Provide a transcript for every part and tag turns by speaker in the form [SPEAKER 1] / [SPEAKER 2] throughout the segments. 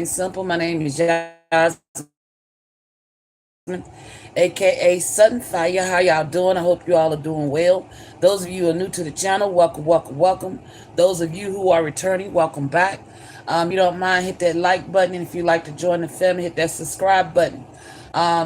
[SPEAKER 1] Simple. My name is Jasmine, aka Sudden Fire. How y'all doing? I hope you all are doing well. Those of you who are new to the channel, welcome, welcome, welcome. Those of you who are returning, welcome back. You don't mind, hit that like button, and if you'd like to join the family, hit that subscribe button.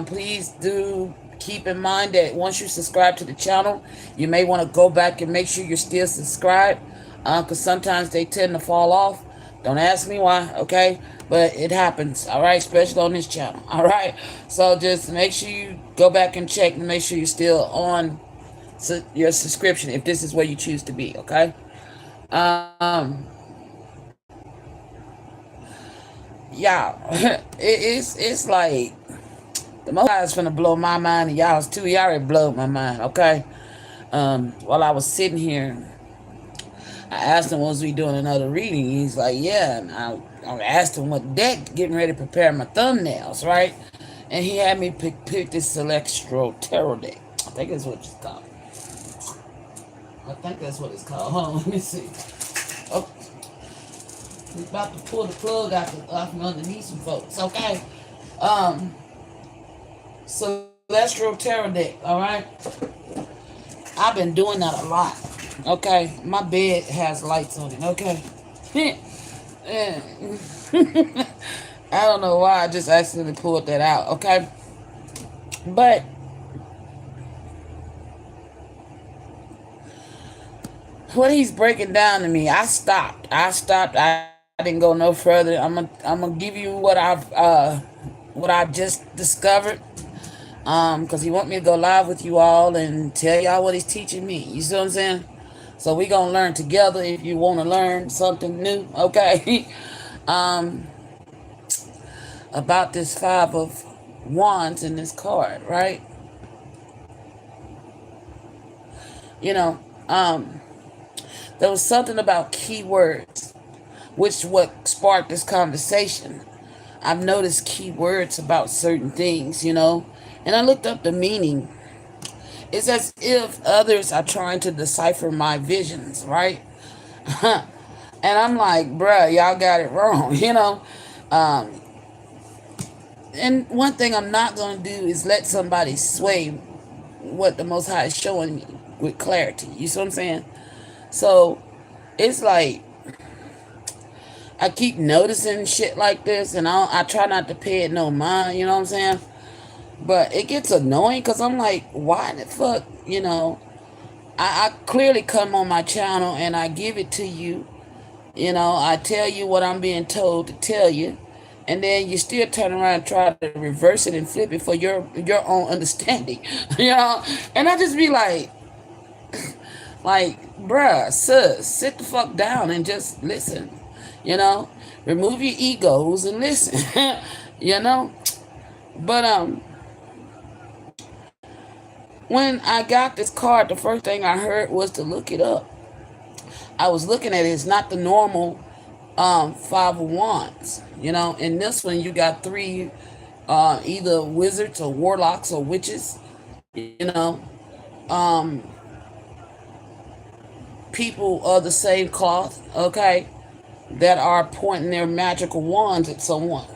[SPEAKER 1] Please do keep in mind that once you subscribe to the channel, you may want to go back and make sure you're still subscribed, because sometimes they tend to fall off. Don't ask me why, okay? But it happens, all right? Especially on this channel, all right? So just make sure you go back and check and make sure you're still on your subscription if this is where you choose to be, okay? Um, y'all, it's like the most is gonna blow my mind, and y'all's too. Y'all already blowed my mind, okay? While I was sitting here, I asked him, was we doing another reading? He's like, yeah. And I asked him what deck, getting ready to prepare my thumbnails, right? And he had me pick this Celestial Tarot deck. I think that's what it's called. I think that's what it's called. Hold on, let me see. Oh, he's about to pull the plug out from underneath some folks, okay? Um, Celestial Tarot deck, all right? I've been doing that a lot, okay? My bed has lights on it, okay? I don't know why I just accidentally pulled that out, okay? But what he's breaking down to me, I stopped. I didn't go no further. I'm gonna give you what I've just discovered. Because he want me to go live with you all and tell y'all what he's teaching me. You see what I'm saying? So we gonna learn together if you want to learn something new, okay? um, about this Five of Wands in this card, right? You know, there was something about keywords, which what sparked this conversation. I've noticed keywords about certain things, and I looked up the meaning. It's as if others are trying to decipher my visions, right? And I'm like, bruh, y'all got it wrong, Um, and one thing I'm not going to do is let somebody sway what the Most High is showing me with clarity. You see what I'm saying? So it's like I keep noticing shit like this, and I try not to pay it no mind. You know what I'm saying? But it gets annoying because I'm like, why the fuck? I clearly come on my channel and I give it to you. I tell you what I'm being told to tell you, and then you still turn around and try to reverse it and flip it for your own understanding. And I just be like, bruh, sis, sit the fuck down and just listen. You know, remove your egos and listen. you know, but when I got this card, the first thing I heard was to look it up. I was looking at it. It's not the normal Five of Wands. In this one you got three, either wizards or warlocks or witches. Um, people of the same cloth, okay, that are pointing their magical wands at someone.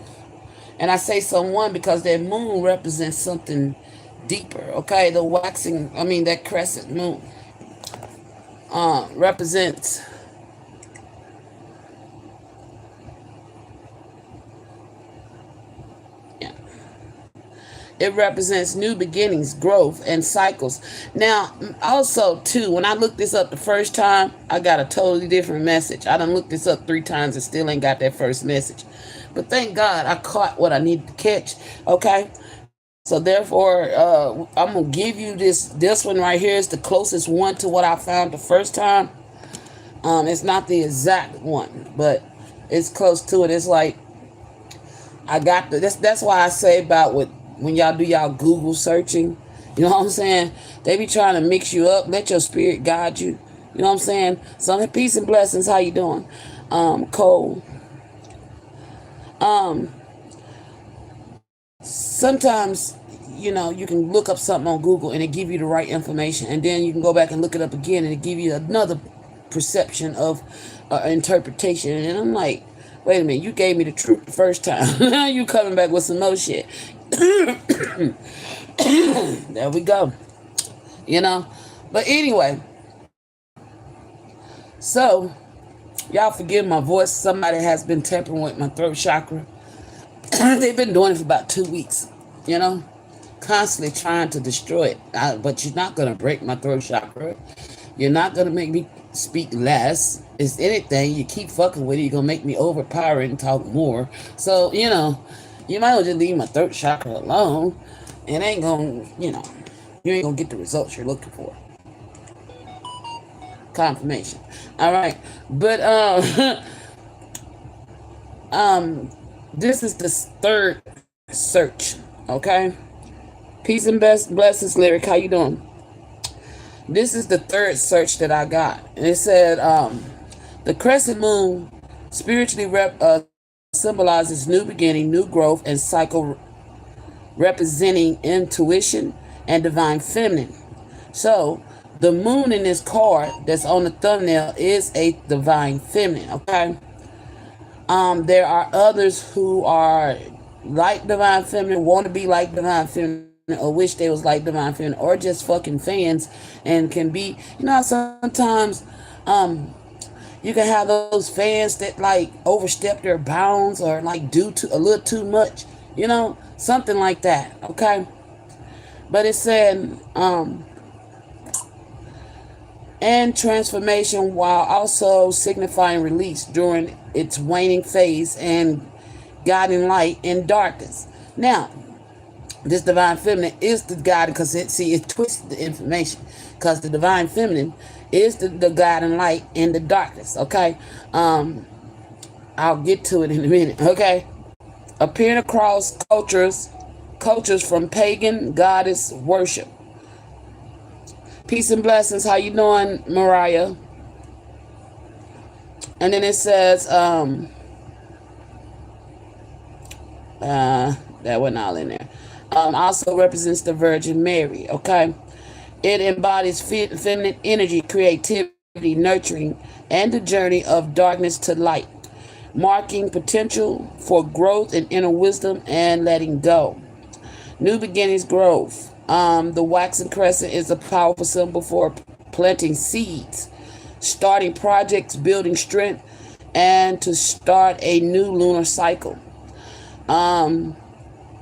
[SPEAKER 1] And I say someone because that moon represents something deeper, okay? That crescent moon represents yeah, it represents new beginnings, growth, and cycles. Now, also, too, when I looked this up the first time, I got a totally different message. I done looked this up 3 times and still ain't got that first message. But thank God I caught what I needed to catch, okay? So therefore, I'm going to give you this one right here is the closest one to what I found the first time. It's not the exact one, but it's close to it. It's like I got that's why I say about when y'all do y'all Google searching, you know what I'm saying? They be trying to mix you up. Let your spirit guide you. You know what I'm saying? Some peace and blessings. How you doing? Cole. Sometimes, you can look up something on Google and it give you the right information, and then you can go back and look it up again and it give you another perception of interpretation. And I'm like, Wait a minute, you gave me the truth the first time. You coming back with some more shit. There we go. You know? But anyway, so y'all forgive my voice. Somebody has been tampering with my throat chakra. They've been doing it for about 2 weeks, you know? Constantly trying to destroy it. But you're not going to break my throat chakra. You're not going to make me speak less. If anything, you keep fucking with it, you're going to make me overpower it and talk more. So, you know, you might as well just leave my throat chakra alone. It ain't going to, you know, you ain't going to get the results you're looking for. Confirmation. All right. But, this is the third search, okay? Peace and blessings, Lyric. How you doing? This is the third search that I got. And it said, the crescent moon spiritually symbolizes new beginning, new growth, and cycle representing intuition and divine feminine. So, the moon in this card that's on the thumbnail is a divine feminine, okay? There are others who are like divine feminine, want to be like divine feminine, or wish they was like divine feminine, or just fucking fans and can be, you know, sometimes you can have those fans that like overstep their bounds or like do a little too much, you know, something like that, okay? But it said and transformation, while also signifying release during its waning phase and guiding light in darkness. Now, this divine feminine is the guide, because it twists the information, because the divine feminine is the guiding light in the darkness, okay? I'll get to it in a minute, okay? Appearing across cultures from pagan goddess worship. Peace and blessings. How you doing, Mariah? And then it says, that wasn't all in there. Also represents the Virgin Mary, okay? It embodies feminine energy, creativity, nurturing, and the journey of darkness to light, marking potential for growth and inner wisdom and letting go. New beginnings, growth. The waxing crescent is a powerful symbol for planting seeds, starting projects, building strength, and to start a new lunar cycle.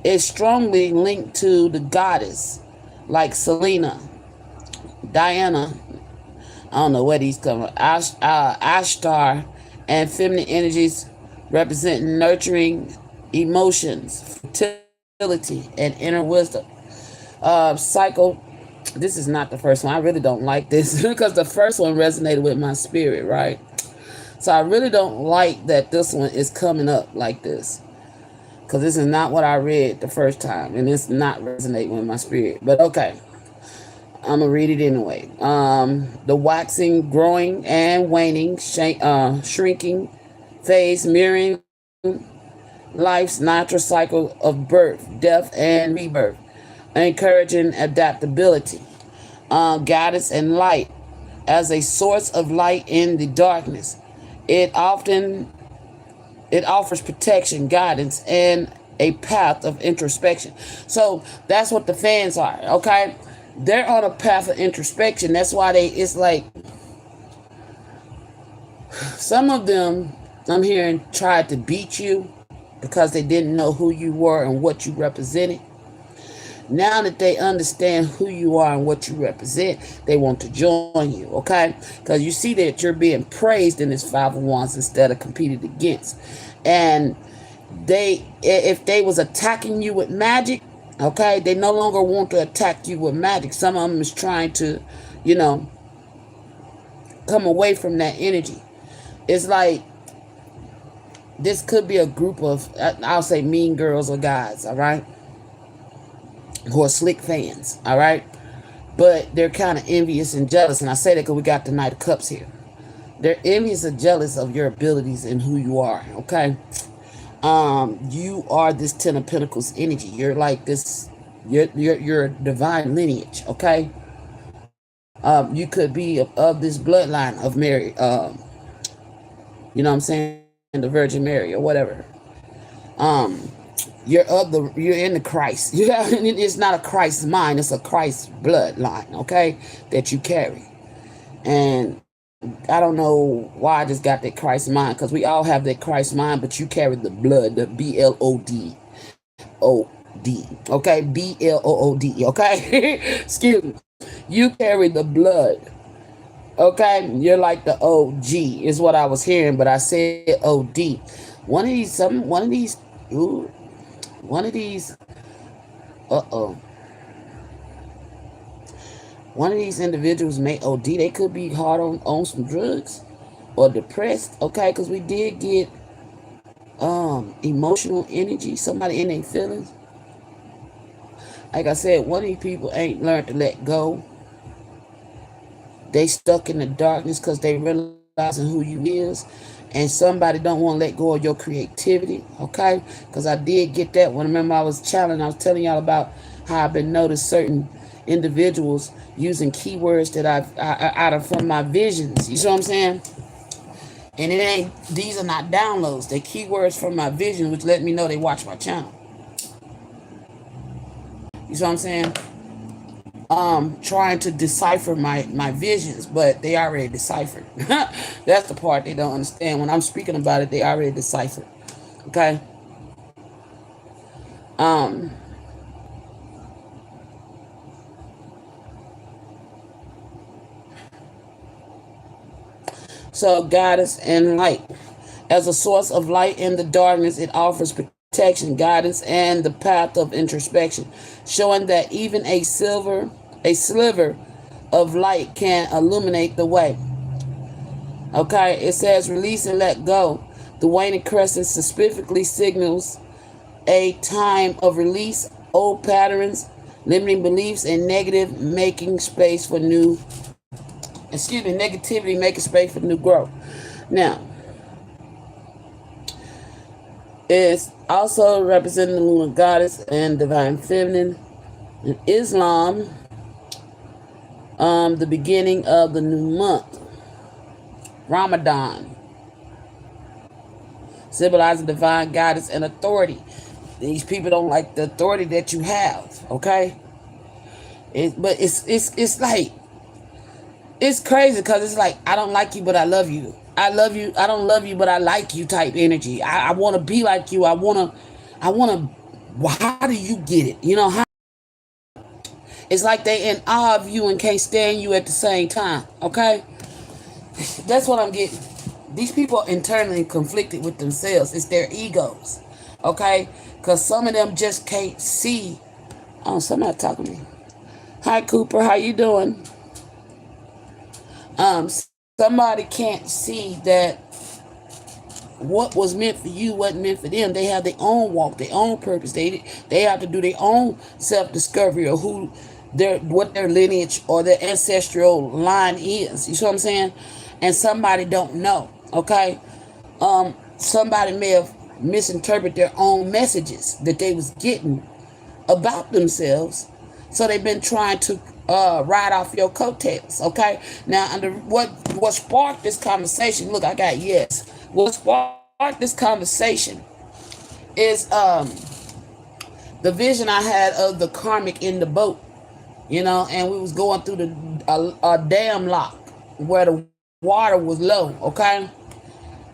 [SPEAKER 1] It's strongly linked to the goddess, like Selena, Diana, I don't know where these come from, Ashtar, and feminine energies representing nurturing emotions, fertility, and inner wisdom. Cycle, this is not the first one. I really don't like this because the first one resonated with my spirit, right? So I really don't like that this one is coming up like this, because this is not what I read the first time, and it's not resonating with my spirit. But okay, I'm gonna read it anyway. The waxing, growing, and waning, shrinking phase, mirroring life's natural cycle of birth, death, and rebirth, encouraging adaptability. Guidance and light as a source of light in the darkness. It offers protection, guidance, and a path of introspection. So that's what the fans are, okay? They're on a path of introspection. That's why it's like, some of them I'm hearing tried to beat you because they didn't know who you were and what you represented. Now that they understand who you are and what you represent, they want to join you, okay? Because you see that you're being praised in this Five of Wands instead of competed against. And if they was attacking you with magic, okay, they no longer want to attack you with magic. Some of them is trying to, you know, come away from that energy. It's like, this could be a group of, I'll say, mean girls or guys, all right? Who are slick fans, all right? But they're kind of envious and jealous. And I say that because we got the Knight of Cups here. They're envious and jealous of your abilities and who you are, okay? You are this Ten of Pentacles energy. You're like this, you're divine lineage, okay? You could be of this bloodline of Mary, you know what I'm saying? the Virgin Mary or whatever. Um, you're in the Christ. It's not a Christ mind, it's a Christ bloodline, okay, that you carry. And I don't know why I just got that Christ mind, because we all have that Christ mind, but you carry the blood, the BLOOD, okay, BLOOD, okay. Excuse me. You carry the blood, okay. You're like the OG, is what I was hearing, but I said OD. One of these, ooh, one of these, uh-oh. One of these individuals may OD. They could be hard on some drugs or depressed, okay? Because we did get emotional energy, somebody in their feelings. Like I said, one of these people ain't learned to let go. They stuck in the darkness because they realizing who you is. And somebody don't want to let go of your creativity, okay? Because I did get that one. Remember, I was telling y'all about how I've been noticed certain individuals using keywords that I've out of from my visions. You see what I'm saying? And it ain't, these are not downloads. They're keywords from my vision, which let me know they watch my channel. You see what I'm saying? Trying to decipher my visions, but they already deciphered. That's the part they don't understand. When I'm speaking about it, they already deciphered. Okay? So guidance and light. As a source of light in the darkness, it offers protection, guidance, and the path of introspection, showing that even a sliver of light can illuminate the way. Okay, it says release and let go. The waning crescent specifically signals a time of release, old patterns, limiting beliefs, and negativity, making space for new growth. Now, it's also representing the lunar goddess and divine feminine. In Islam, the beginning of the new month, Ramadan, symbolizing divine guidance and authority. These people don't like the authority that you have, okay? But it's like, it's crazy because it's like, I don't like you, but I love you. I love you. I don't love you, but I like you type energy. I want to be like you. I want to, how do you get it? You know, how? It's like they in awe of you and can't stand you at the same time, okay? That's what I'm getting. These people are internally conflicted with themselves. It's their egos, okay? Because some of them just can't see. Oh, somebody talking to me. Hi, Cooper. How you doing? Somebody can't see that what was meant for you wasn't meant for them. They have their own walk, their own purpose. They have to do their own self-discovery of what their lineage or their ancestral line is. You see what I'm saying? And somebody don't know, okay? Somebody may have misinterpreted their own messages that they was getting about themselves. So they've been trying to ride off your coattails, okay? Now, under what sparked this conversation, look, I got yes. What sparked this conversation is the vision I had of the karmic in the boat, you know, and we was going through a dam lock where the water was low, okay?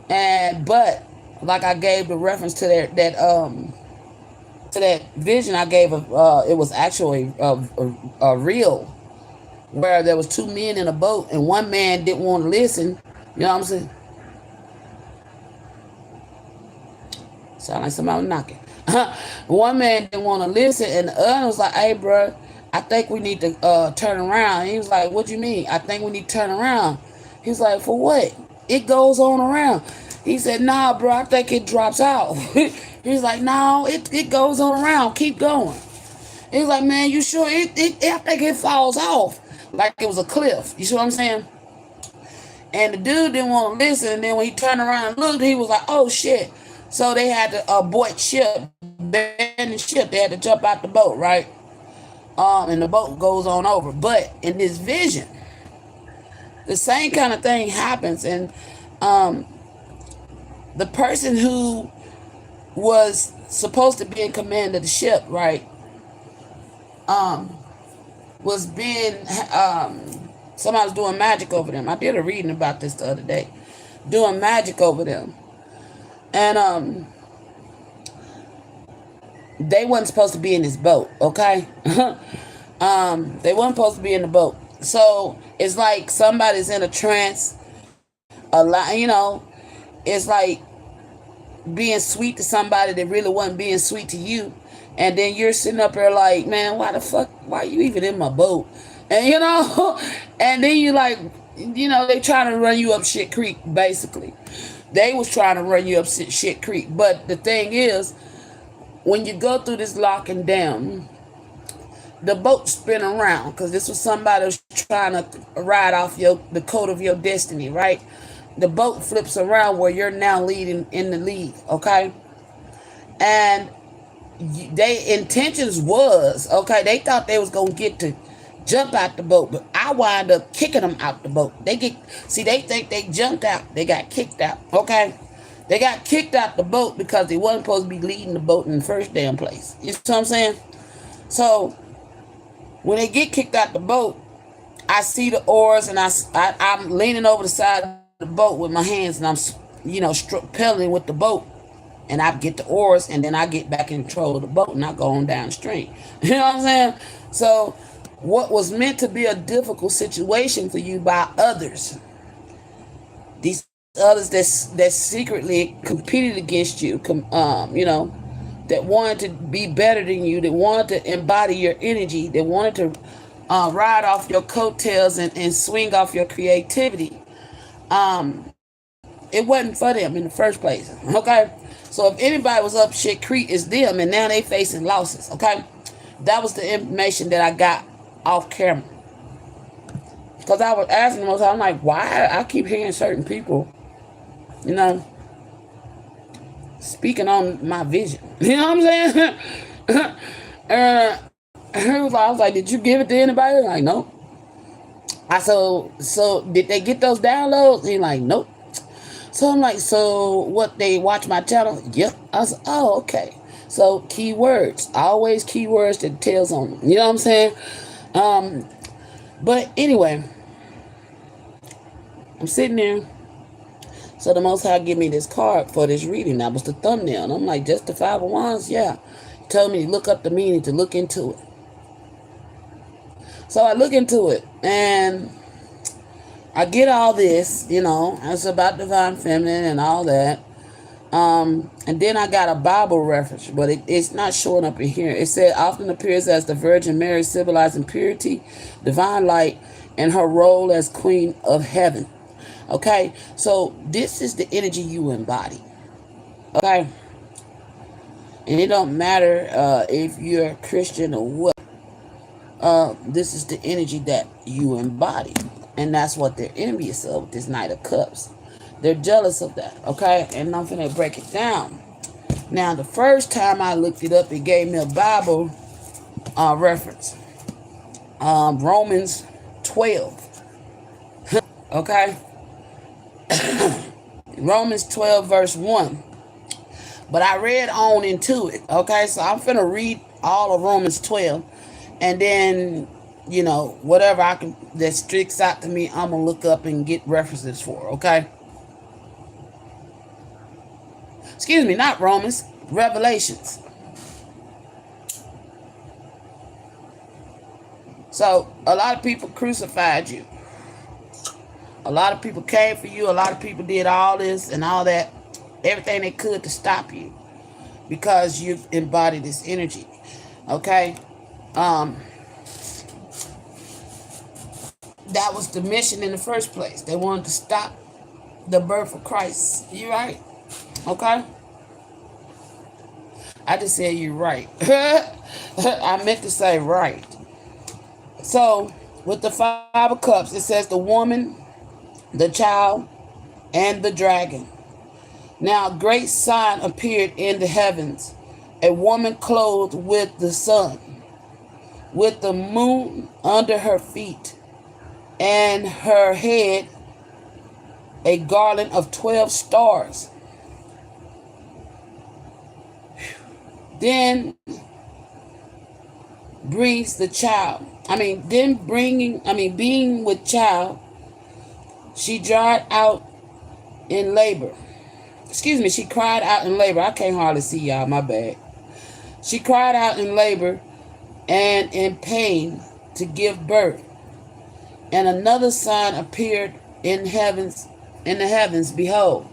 [SPEAKER 1] But like I gave the reference to that vision I gave of it was actually a reel where there was two men in a boat and one man didn't want to listen. You know what I'm saying? Sound like somebody knocking. One man didn't want to listen and the other was like, hey bro, I think we need to turn around. And he was like, what you mean? I think we need to turn around. He was like, for what? It goes on around. He said, nah bro, I think it drops out. He's like, no, it goes on around. Keep going. He's like, man, you sure? I think it falls off. Like it was a cliff. You see what I'm saying? And the dude didn't want to listen. And then when he turned around and looked, he was like, oh, shit. So they had to abort ship, abandon ship. They had to jump out the boat, right? And the boat goes on over. But in this vision, the same kind of thing happens. And the person who was supposed to be in command of the ship, right, was being, somebody was doing magic over them. I did a reading about this the other day, doing magic over them. And they wasn't supposed to be in this boat, okay? They weren't supposed to be in the boat. So it's like somebody's in a trance, a lot, it's like being sweet to somebody that really wasn't being sweet to you. And then you're sitting up there like, man, why are you even in my boat? And and then you like, they trying to run you up shit creek, basically. They was trying to run you up shit creek. But the thing is, when you go through this locking down, the boat spin around, because this was somebody who's trying to ride off the coat of your destiny, right? The boat flips around where you're now leading in the lead, okay? And they intentions was, okay, they thought they was gonna get to jump out the boat, but I wind up kicking them out the boat. They think they jumped out, they got kicked out, okay? They got kicked out the boat because they wasn't supposed to be leading the boat in the first damn place. You know what I'm saying? So when they get kicked out the boat, I see the oars, and I'm leaning over the side of the boat with my hands, and I'm pedaling with the boat, and I get the oars, and then I get back in control of the boat, and I go on downstream. You know what I'm saying? So what was meant to be a difficult situation for you by others, these others that secretly competed against you, that wanted to be better than you, that wanted to embody your energy, that wanted to ride off your coattails and swing off your creativity. It wasn't for them in the first place, okay? So if anybody was up shit creek, it's them, and now they facing losses, okay? That was the information that I got off camera. Because I was asking them, I'm like, why I keep hearing certain people, speaking on my vision. You know what I'm saying? I was like, did you give it to anybody? I'm like, no. So did they get those downloads? He's like, nope. So I'm like, so what, they watch my channel? Yep. I was like, oh, okay. So keywords, always keywords that tells on them. You know what I'm saying? But anyway, I'm sitting there. So the Most High give me this card for this reading. That was the thumbnail. And I'm like, just the Five of Wands? Yeah. He told me to look up the meaning, to look into it. So I look into it, and I get all this, it's about divine feminine and all that. And then I got a Bible reference, but it's not showing up in here. It said, often appears as the Virgin Mary symbolizing purity, divine light, and her role as Queen of Heaven. Okay, so this is the energy you embody. Okay, and it don't matter if you're a Christian or what. This is the energy that you embody, and that's what they're envious of with this Knight of Cups. They're jealous of that. Okay, and I'm gonna break it down. Now, the first time I looked it up, it gave me a Bible reference. Romans 12. Okay. Romans 12 verse 1. But I read on into it. Okay, so I'm finna read all of Romans 12. And then, whatever that sticks out to me, I'm gonna look up and get references for, okay? Excuse me, not Romans, Revelations. So, a lot of people crucified you. A lot of people came for you. A lot of people did all this and all that, everything they could to stop you, because you've embodied this energy, okay? That was the mission in the first place. They wanted to stop the birth of Christ. You right? Okay? I just said you right. I meant to say right. So, with the Five of Cups, it says the woman, the child, and the dragon. Now, a great sign appeared in the heavens, a woman clothed with the sun, with the moon under her feet, and her head a garland of 12 stars. Then brings the child. Being with child, she dried out in labor. Excuse me, she cried out in labor. I can't hardly see y'all, my bad. She cried out in labor and in pain to give birth. And another sign appeared in the heavens, behold,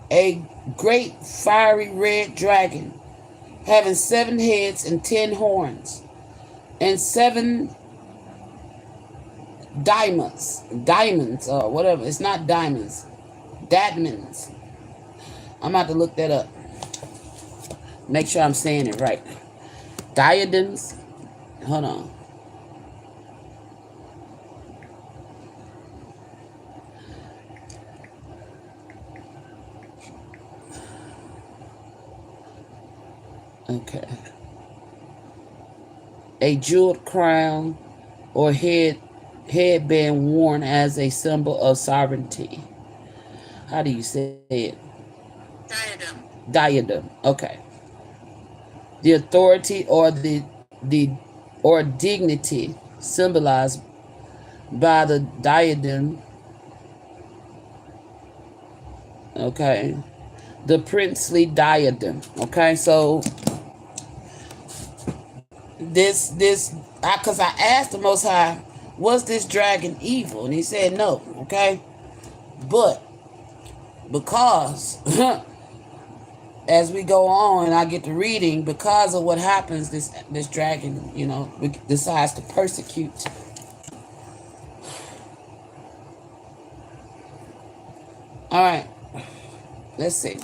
[SPEAKER 1] a great fiery red dragon, having 7 heads and 10 horns, and 7 diamonds, or whatever. It's not diamonds, diamonds. I'm about to look that up. Make sure I'm saying it right. Diadems. Hold on. Okay. A jeweled crown or headband worn as a symbol of sovereignty. How do you say it?
[SPEAKER 2] Diadem.
[SPEAKER 1] Diadem. Okay. The authority or dignity symbolized by the diadem. Okay. The princely diadem. Okay, so because I asked the Most High, was this dragon evil? And he said no. Okay, but because as we go on and I get to reading, because of what happens, this dragon, decides to persecute. All right, let's see.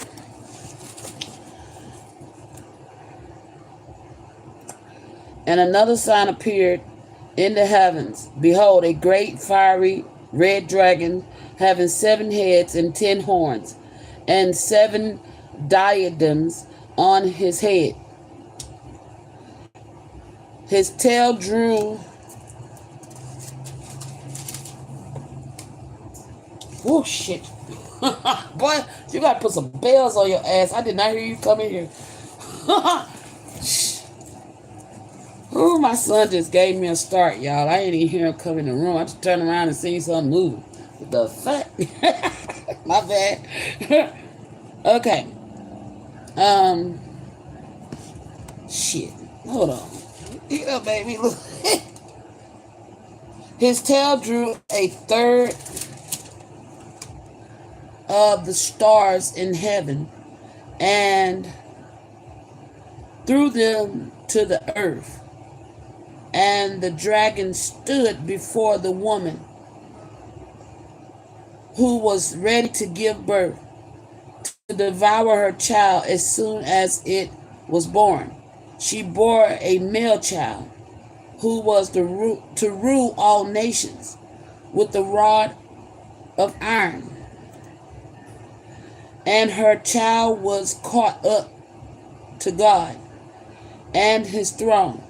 [SPEAKER 1] And another sign appeared in the heavens. Behold, a great fiery red dragon, having 7 heads and 10 horns, and 7 diadems on his head. His tail drew. Oh shit. Boy, you gotta put some bells on your ass. I did not hear you come in here. Ooh, my son just gave me a start, y'all. I ain't even hear him come in the room. I just turned around and seen something moving. What the fuck? My bad. Okay. Shit. Hold on. Get up, baby. Look. His tail drew a third of the stars in heaven and threw them to the earth. And the dragon stood before the woman who was ready to give birth, to devour her child as soon as it was born. She bore a male child who was to rule all nations with the rod of iron. And her child was caught up to God and his throne.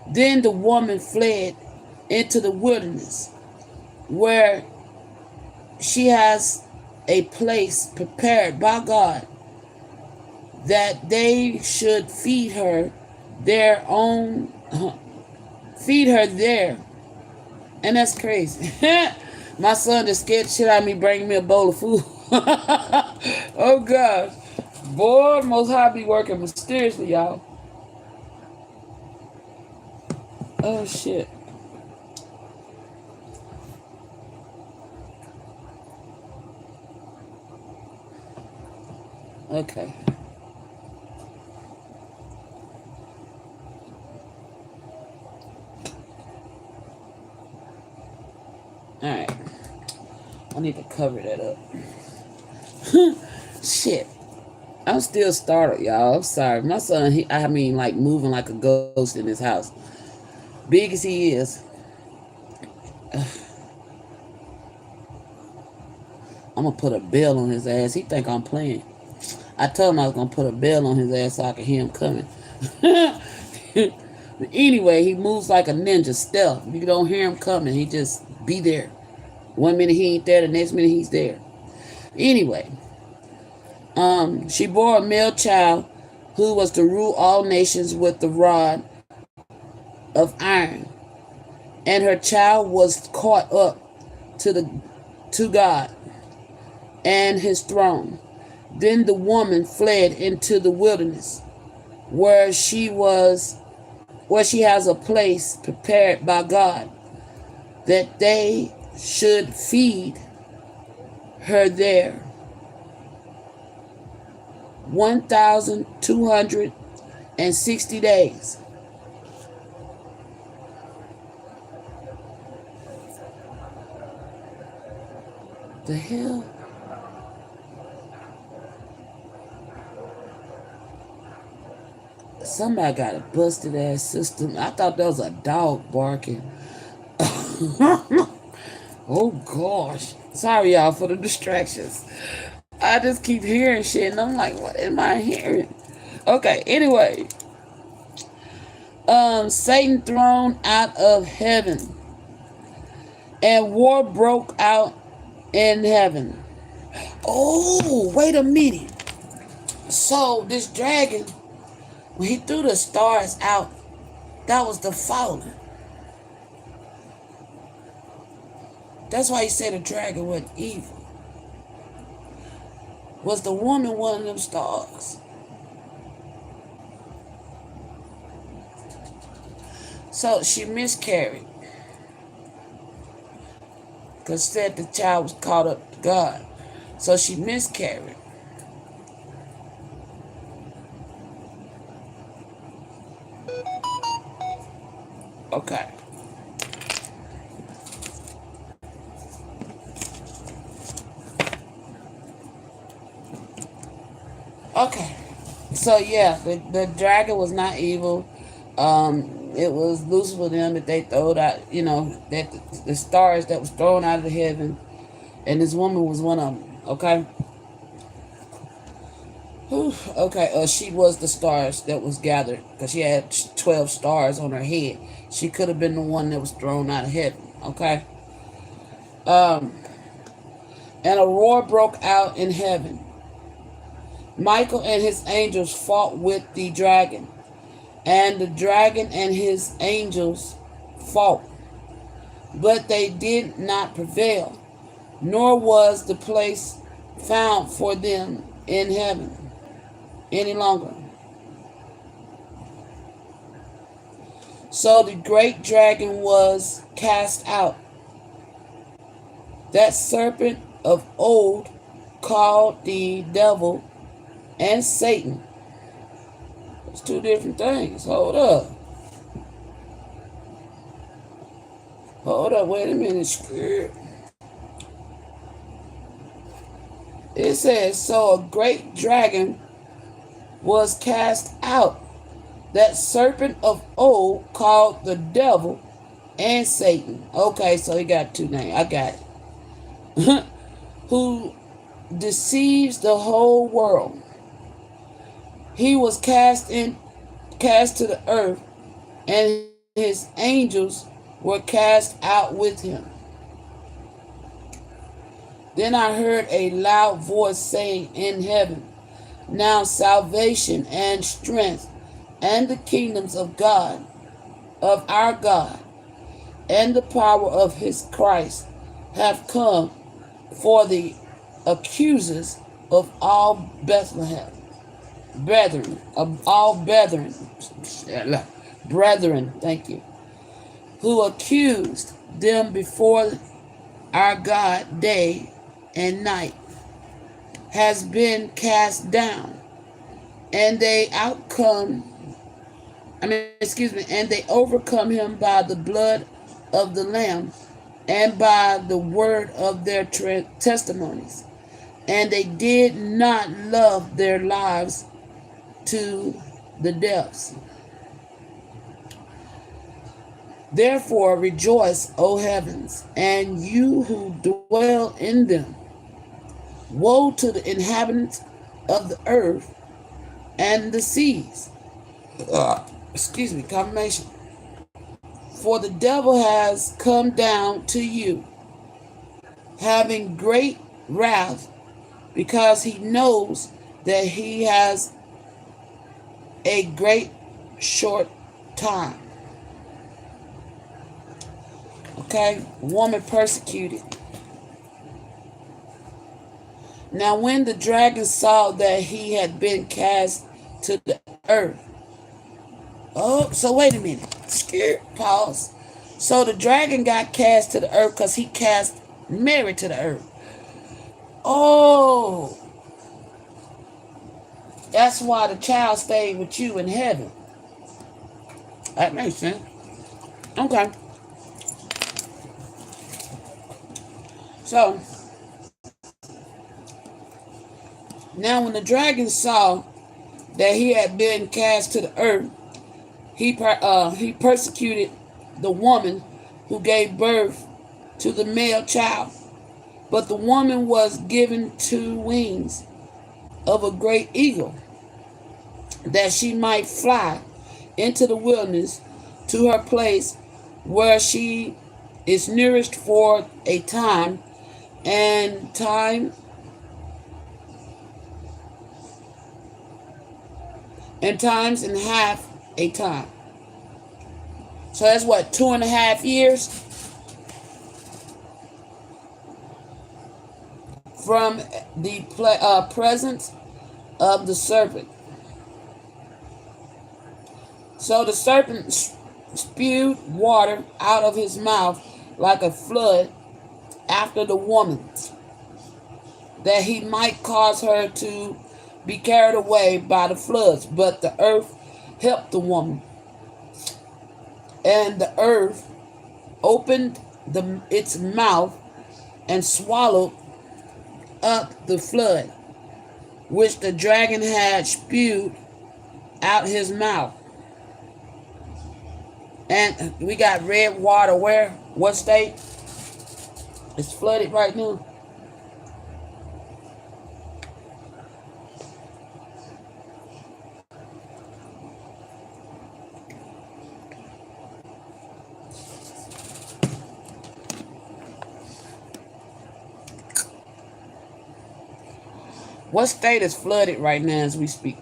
[SPEAKER 1] Then the woman fled into the wilderness, where she has a place prepared by God, that they should feed her there. And that's crazy. My son just scared the shit out of me bringing me a bowl of food. Oh gosh. Boy, Most High be working mysteriously, y'all. Oh shit. Okay. Alright. I need to cover that up. Shit. I'm still startled, y'all. I'm sorry. My son, moving like a ghost in his house. Big as he is. I'm going to put a bell on his ass. He think I'm playing. I told him I was going to put a bell on his ass so I could hear him coming. Anyway, he moves like a ninja, stealth. You don't hear him coming. He just be there. 1 minute he ain't there, the next minute he's there. Anyway, She bore a male child who was to rule all nations with the rod of iron, and her child was caught up to God and his throne. Then the woman fled into the wilderness, where she has a place prepared by God, that they should feed her there 1,260 days. The hell? Somebody got a busted ass system. I thought that was a dog barking. Oh gosh. Sorry y'all for the distractions. I just keep hearing shit and I'm like, what am I hearing? Okay, anyway. Satan thrown out of heaven. And war broke out in heaven. Oh, wait a minute. So this dragon, when he threw the stars out, that was the fallen. That's why he said the dragon wasn't evil. Was the woman one of them stars? So she miscarried. Because said the child was caught up to God. So she miscarried. Okay. Okay. So yeah, the dragon was not evil. It was Lucifer them that they throwed out, that the stars that was thrown out of the heaven, and this woman was one of them. Okay. Whew, okay. She was the stars that was gathered because she had 12 stars on her head. She could have been the one that was thrown out of heaven. Okay. And a roar broke out in heaven. Michael and his angels fought with the dragon, and the dragon and his angels fought, but they did not prevail, nor was the place found for them in heaven any longer. So the great dragon was cast out, that serpent of old, called the devil and Satan. It's two different things. Hold up, wait a minute. It says, so a great dragon was cast out, that serpent of old, called the devil and Satan. Okay, so he got two names. I got it. Who deceives the whole world. He was cast to the earth, and his angels were cast out with him. Then I heard a loud voice saying in heaven, now salvation and strength and the kingdoms of God, of our God, and the power of his Christ have come, for the accusers of all brethren, thank you, who accused them before our God day and night, has been cast down, and they overcome him by the blood of the Lamb and by the word of their testimonies, and they did not love their lives to the depths. Therefore rejoice, O heavens, and you who dwell in them. Woe to the inhabitants of the earth and the seas. Confirmation. For the devil has come down to you, having great wrath, because he knows that he has a great short time. Okay? Woman persecuted. Now, when the dragon saw that he had been cast to the earth. Oh, so wait a minute. Scared. Pause. So the dragon got cast to the earth because he cast Mary to the earth. Oh, that's why the child stayed with you in heaven. That makes sense. Okay. So, now when the dragon saw that he had been cast to the earth, he persecuted the woman who gave birth to the male child. But the woman was given 2 wings of a great eagle, that she might fly into the wilderness to her place where she is nourished for a time and times and half a time. So that's what, 2.5 years from the presence of the serpent. So the serpent spewed water out of his mouth like a flood after the woman, that he might cause her to be carried away by the floods. But the earth helped the woman, and the earth opened its mouth and swallowed up the flood, which the dragon had spewed out his mouth. And we got red water where? What state? It's flooded right now. What state is flooded right now as we speak?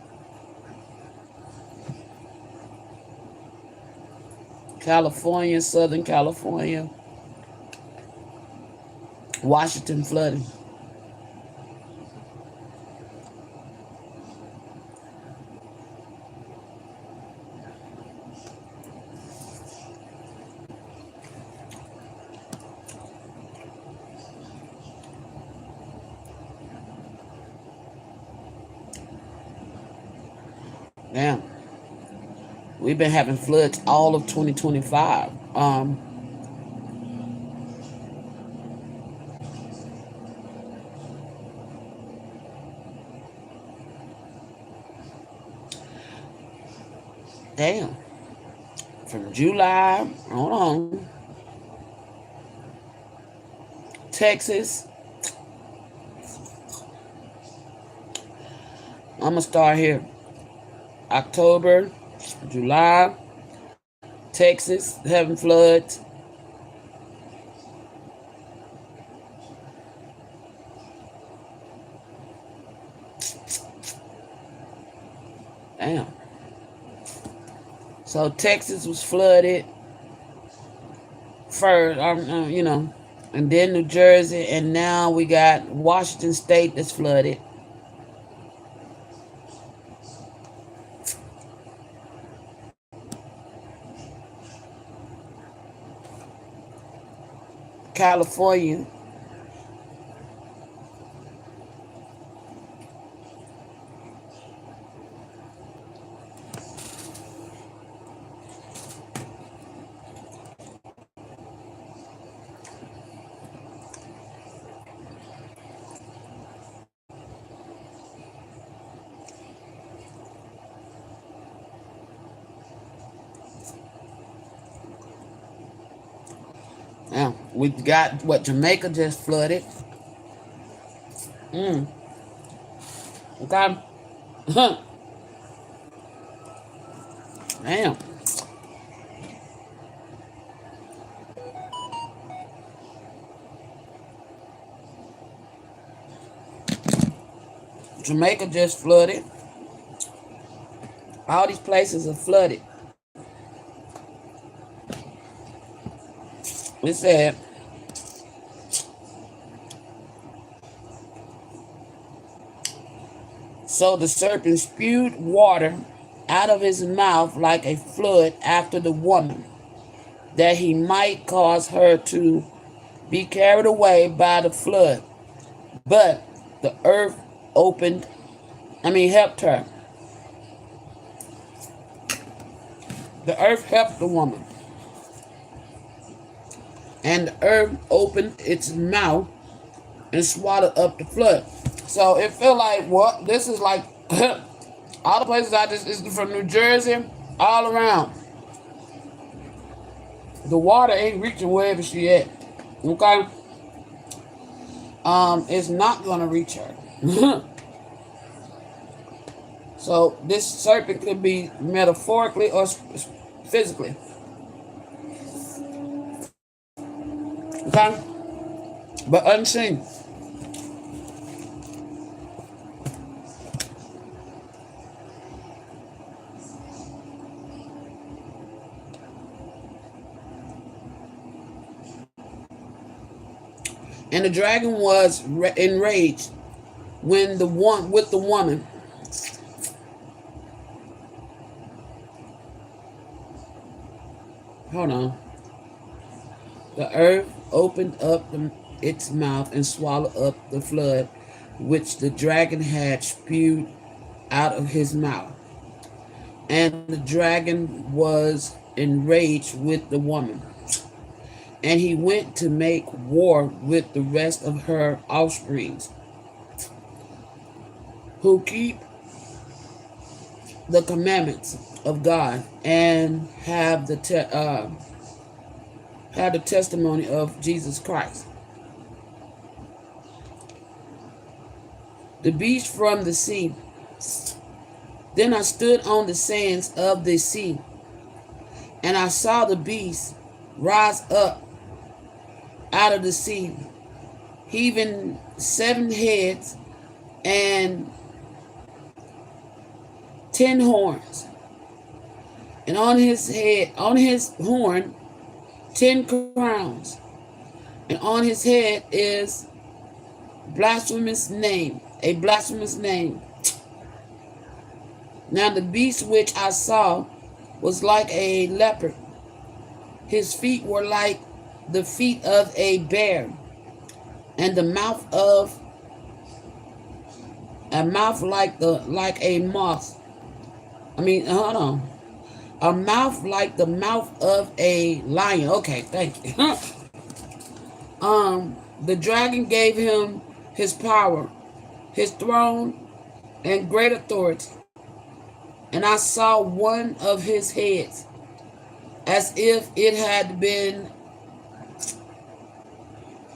[SPEAKER 1] California, Southern California, Washington flooded. Damn. We've been having floods all of 2025. Damn. From July on. Texas. I'm going to start here. October, July, Texas having floods. Damn. So Texas was flooded first, and then New Jersey, and now we got Washington State that's flooded. California. Now, we got what, Jamaica just flooded. Okay. Damn. Jamaica just flooded. All these places are flooded. It said, so the serpent spewed water out of his mouth like a flood after the woman, that he might cause her to be carried away by the flood. But the earth helped her. The earth helped the woman. And the earth opened its mouth and swallowed up the flood. So it felt like what? This is like all the places I just is from New Jersey all around. The water ain't reaching wherever she at. Okay? It's not gonna reach her. So this serpent could be metaphorically or physically. Okay? But unseen. And the dragon was enraged with the woman. Hold on. The earth opened up its mouth and swallowed up the flood which the dragon had spewed out of his mouth. And the dragon was enraged with the woman. And he went to make war with the rest of her offsprings, who keep the commandments of God and have the testimony of Jesus Christ. The beast from the sea. Then I stood on the sands of the sea, and I saw the beast rise up out of the sea, heaving 7 heads and 10 horns, and on his horn 10 crowns, and on his head is a blasphemous name. Now the beast which I saw was like a leopard. His feet were like the feet of a bear, and a mouth like a moth. Hold on. A mouth like the mouth of a lion. Okay, thank you. The dragon gave him his power, his throne, and great authority. And I saw one of his heads as if it had been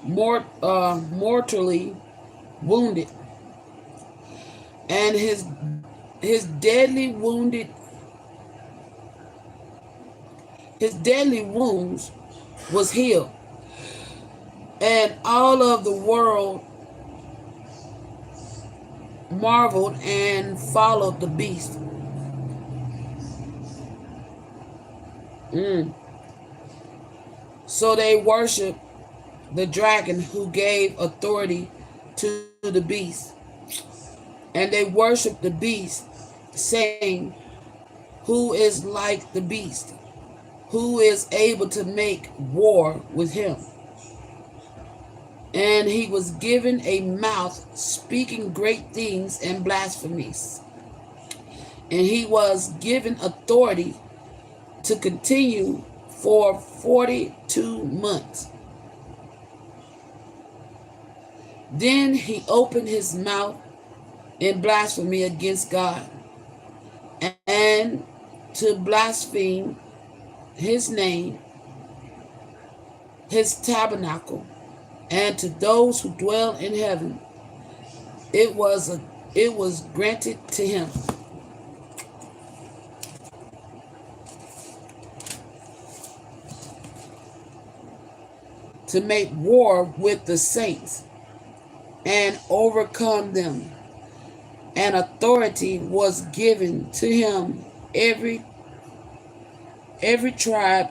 [SPEAKER 1] mortally wounded, and his deadly wounds was healed, and all of the world marveled and followed the beast. So they worshiped the dragon who gave authority to the beast. And they worshiped the beast, saying, who is like the beast? Who is able to make war with him? And he was given a mouth speaking great things and blasphemies. And he was given authority to continue for 42 months. Then he opened his mouth in blasphemy against God, and to blaspheme his name, his tabernacle, and to those who dwell in heaven. It was granted to him to make war with the saints and overcome them. and authority was given to him. Every tribe,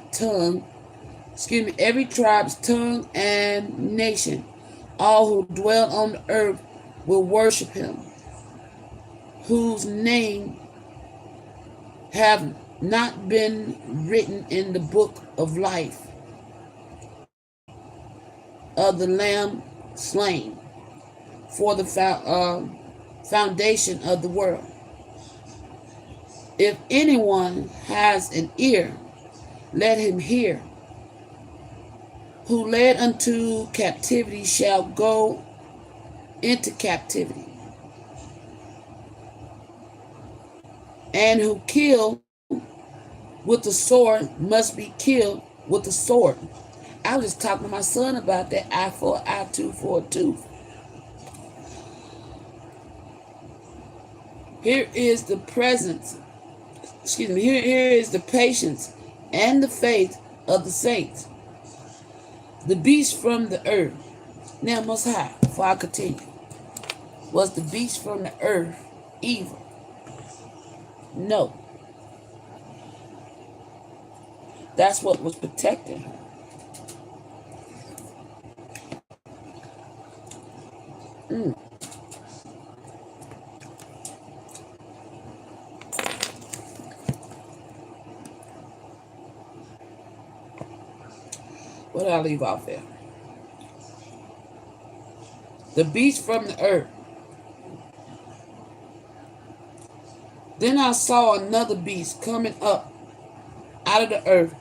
[SPEAKER 1] every tribe's tongue and nation, all who dwell on the earth will worship him, whose name have not been written in the book of life of the Lamb slain for the foundation of the world. If anyone has an ear, let him hear. Who led unto captivity shall go into captivity, and who kill with the sword must be killed with the sword. I was just talking to my son about that, eye for an eye, tooth for a tooth. Here is the here is the patience and the faith of the saints. The beast from the earth. Now, Most High, before I continue, was the beast from the earth evil? No. That's what was protecting her. What did I leave off there? The beast from the earth. Then I saw another beast coming up out of the earth,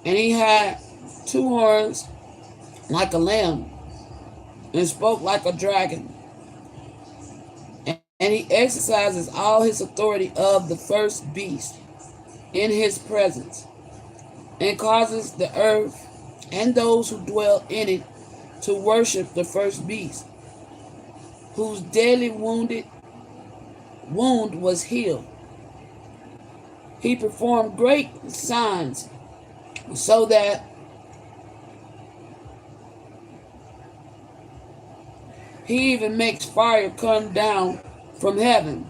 [SPEAKER 1] and he had 2 horns like a lamb, and spoke like a dragon. And he exercises all his authority of the first beast in his presence, and causes the earth and those who dwell in it to worship the first beast, whose deadly wound was healed. He performed great signs, so that he even makes fire come down from heaven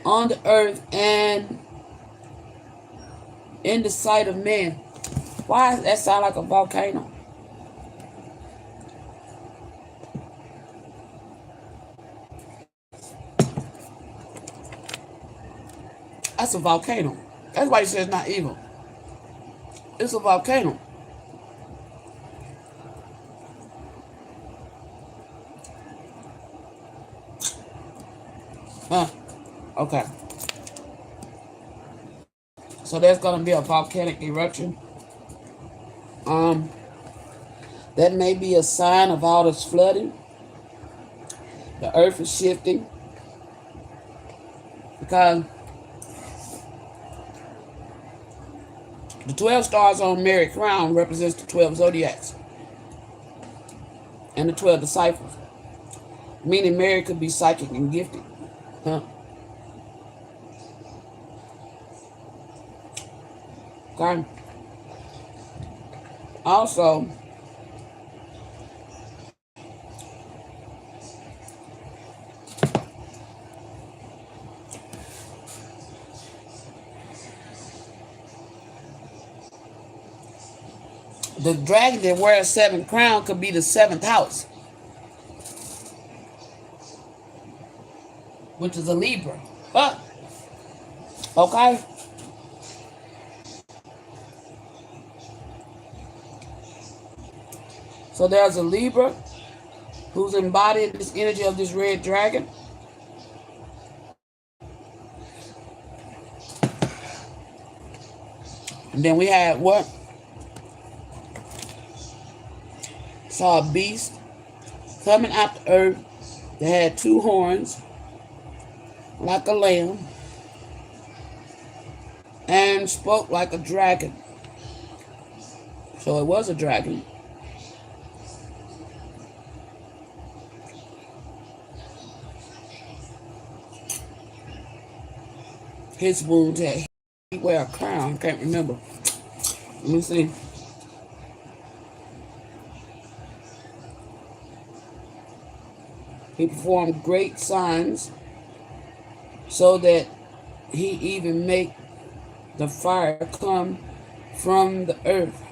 [SPEAKER 1] on the earth and in the sight of men. Why does that sound like a volcano? That's a volcano. That's why he says it's not evil. It's a volcano. Okay. So there's going to be a volcanic eruption. That may be a sign of all this flooding. The earth is shifting. Because the 12 stars on Mary's crown represents the 12 zodiacs and the 12 disciples. Meaning Mary could be psychic and gifted. Okay. Also, the dragon that wears 7 crown could be the 7th house, which is a Libra. Okay. So there's a Libra who's embodied this energy of this red dragon. And then we had what? Saw a beast coming out the earth that had 2 horns like a lamb and spoke like a dragon. So it was a dragon. His wounds had he wear a crown. Can't remember. Let me see. He performed great signs so that he even make the fire come from the earth.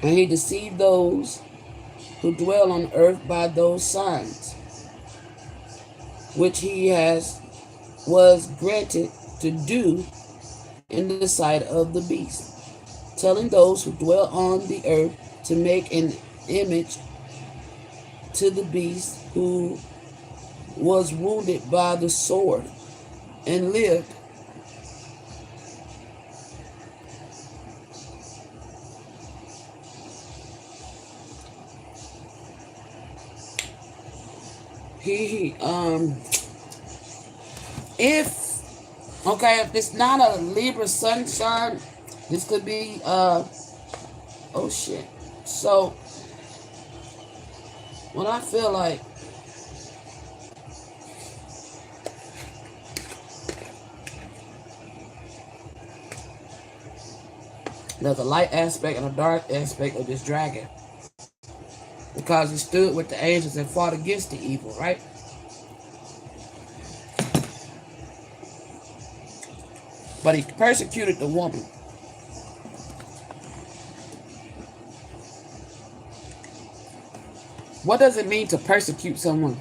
[SPEAKER 1] And he deceived those who dwell on earth by those signs, which he was granted to do in the sight of the beast, telling those who dwell on the earth to make an image to the beast who was wounded by the sword and lived. If it's not a Libra sun sign, this could be oh shit. So what I feel like there's a light aspect and a dark aspect of this dragon, because he stood with the angels and fought against the evil, right? But he persecuted the woman. What does it mean to persecute someone?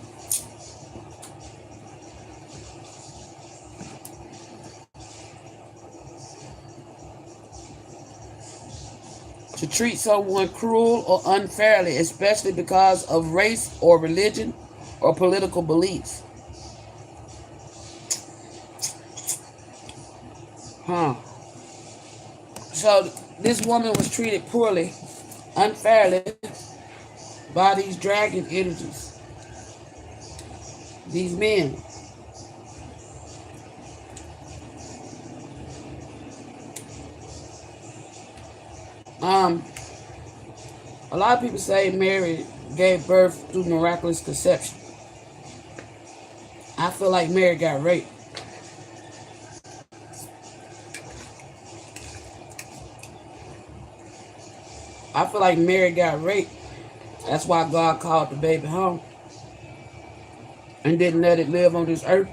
[SPEAKER 1] To treat someone cruel or unfairly, especially because of race or religion or political beliefs. So this woman was treated poorly, unfairly by these dragon energies. These men. A lot of people say Mary gave birth through miraculous conception. I feel like Mary got raped. I feel like Mary got raped. That's why God called the baby home and didn't let it live on this earth.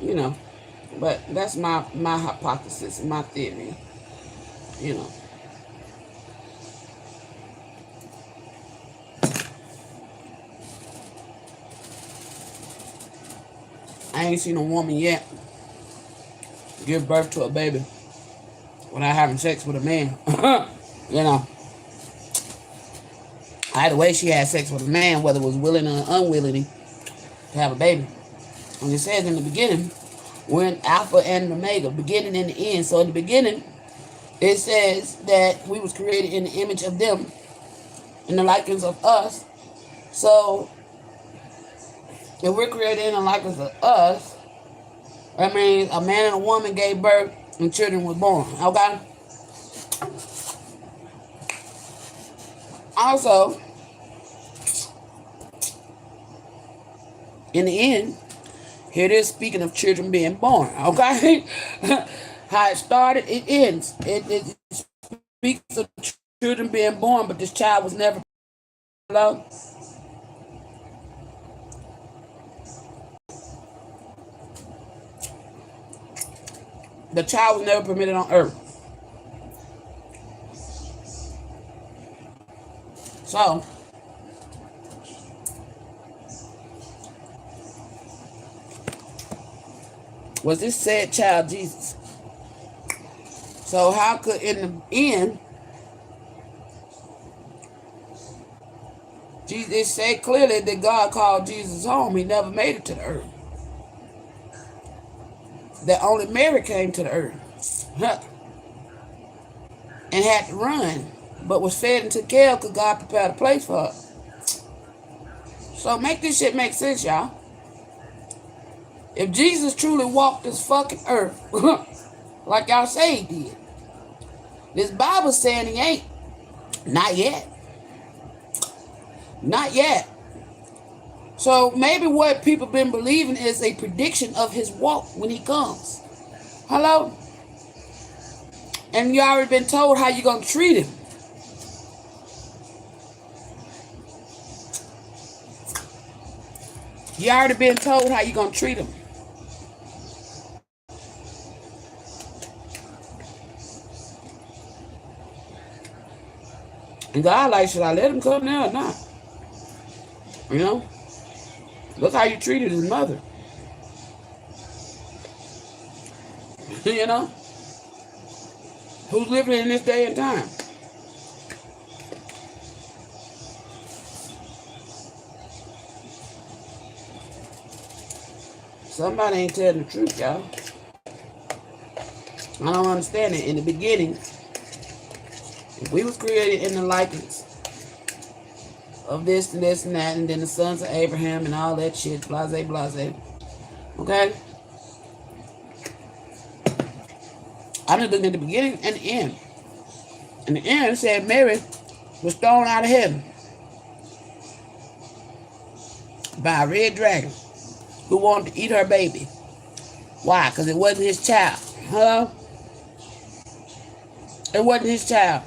[SPEAKER 1] You know, but that's my hypothesis, my theory, you know. I ain't seen a woman yet give birth to a baby without having sex with a man. You know, either way she had sex with a man, whether it was willing or unwilling to have a baby. And it says in the beginning, we're in Alpha and Omega, beginning and the end. So in the beginning, it says that we was created in the image of them, in the likeness of us. So if we're created in the likeness of us, that means a man and a woman gave birth and children were born. Okay? Also, in the end, here it is speaking of children being born. Okay? How it started, it ends. It speaks of children being born, but this child was never. Hello? The child was never permitted on earth. So, was this said child Jesus? So how could, in the end, Jesus said clearly that God called Jesus home. He never made it to the earth. That only Mary came to the earth and had to run, but was fed and took care of because God prepared a place for her. So make this shit make sense, y'all. If Jesus truly walked this fucking earth, like y'all say he did, this Bible saying he ain't. Not yet. Not yet. So maybe what people been believing is a prediction of his walk when he comes. Hello? And you already been told how you gonna treat him. You already been told how you gonna treat him. And God like, should I let him come now or not? You know? Look how you treated his mother. You know? Who's living in this day and time? Somebody ain't telling the truth, y'all. I don't understand it. In the beginning, if we was created in the likeness of this and this and that, and then the sons of Abraham and all that shit, blase, blase. Okay? I'm just looking at the beginning and the end. And the end said Mary was thrown out of heaven by a red dragon who wanted to eat her baby. Why? Because it wasn't his child. Hello? It wasn't his child.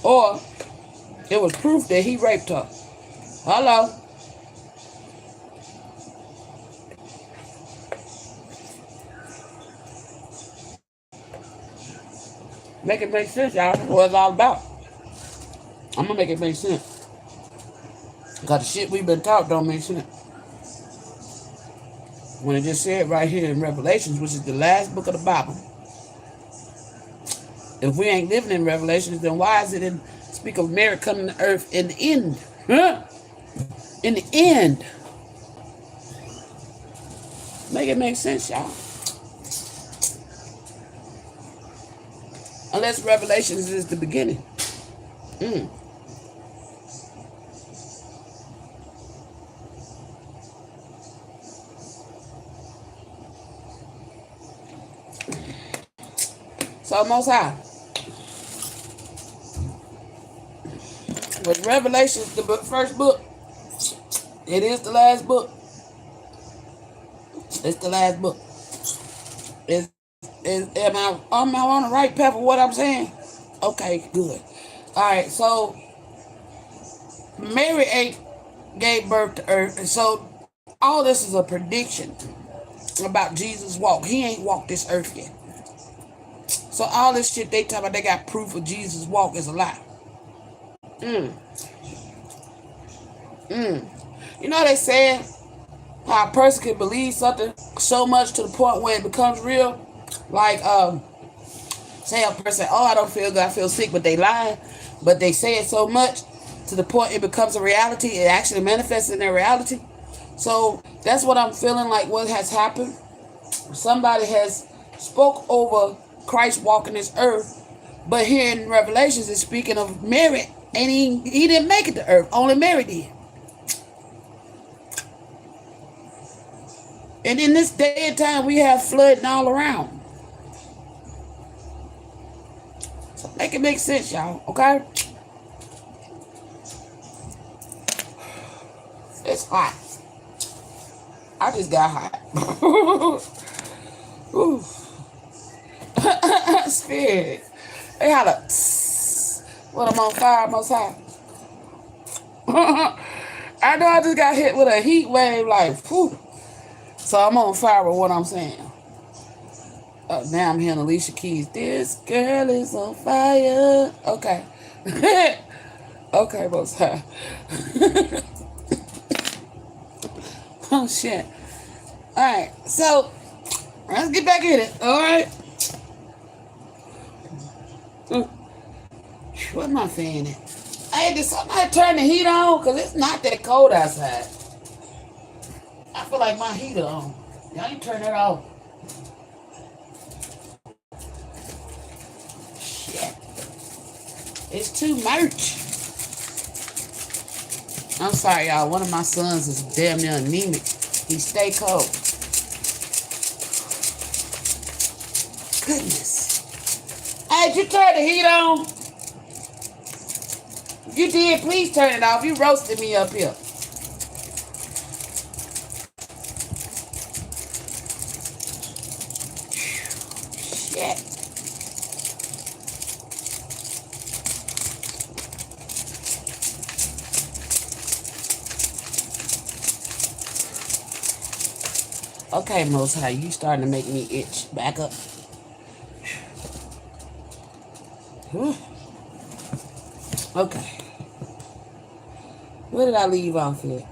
[SPEAKER 1] Or it was proof that he raped her. Hello? Make it make sense, y'all. That's what it's all about. I'm gonna make it make sense. Because the shit we've been taught don't make sense. When it just said right here in Revelations, which is the last book of the Bible. If we ain't living in Revelations, then why is it in speak of Mary coming to earth in the end? Huh? In the end. Make it make sense, y'all. Unless Revelations is the beginning. So Most High. With Revelations, the first book, it is the last book. It's the last book. Am I on the right path of what I'm saying? Okay, good. Alright, so Mary gave birth to earth, and so all this is a prediction about Jesus' walk. He ain't walked this earth yet. So all this shit they talk about, they got proof of Jesus' walk is a lie. You know they said how a person can believe something so much to the point where it becomes real? Like, say a person, oh, I don't feel good, I feel sick, but they lie. But they say it so much to the point it becomes a reality. It actually manifests in their reality. So that's what I'm feeling like what has happened. Somebody has spoke over Christ walking this earth, but here in Revelations it's speaking of Mary, and he didn't make it to earth. Only Mary did. And in this day and time, we have flooding all around. So make it make sense, y'all, okay? It's hot. I just got hot. Ooh. Spirit. They had a what, I'm on fire, Most High. I know I just got hit with a heat wave, like, whew. So I'm on fire with what I'm saying. Now I'm hearing Alicia Keys. This girl is on fire. Okay. Okay, Most High. Oh, shit. Alright, so let's get back in it, alright? What am I saying? Hey, did somebody turn the heat on? Because it's not that cold outside. I feel like my heater on. Y'all need to turn that off. Shit. It's too much. I'm sorry, y'all. One of my sons is damn near anemic. He stay cold. Goodness. Hey, did you turn the heat on? You did. Please turn it off. You roasted me up here. Shit. Okay, Most High, you starting to make me itch. Back up. Whew. Okay. Where did I leave off here?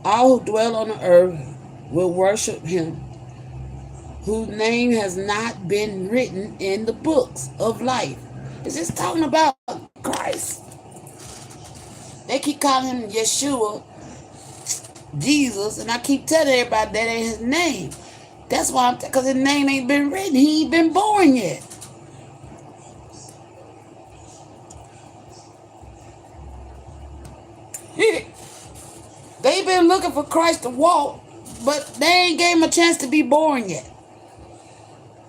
[SPEAKER 1] All who dwell on the earth will worship him, whose name has not been written in the books of life. Is this talking about Christ? They keep calling him Yeshua, Jesus, and I keep telling everybody that ain't his name. That's why because his name ain't been written. He ain't been born yet. They been looking for Christ to walk, but they ain't gave him a chance to be born yet.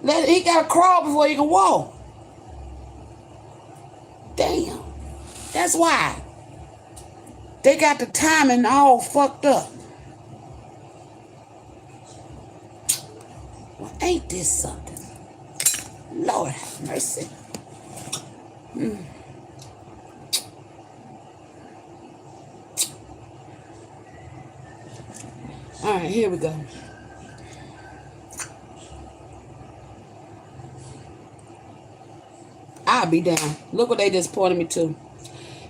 [SPEAKER 1] He got to crawl before he can walk. Damn. That's why. They got the timing all fucked up. Well, ain't this something? Lord have mercy. All right, here we go. I'll be down. Look what they just pointed me to.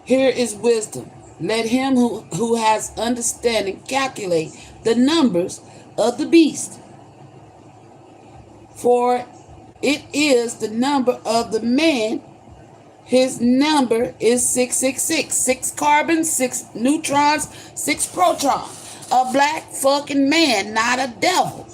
[SPEAKER 1] Here is wisdom. Let him who has understanding calculate the numbers of the beast. For it is the number of the man. His number is 666. 6 carbons, 6 neutrons, 6 protons. A black fucking man, not a devil.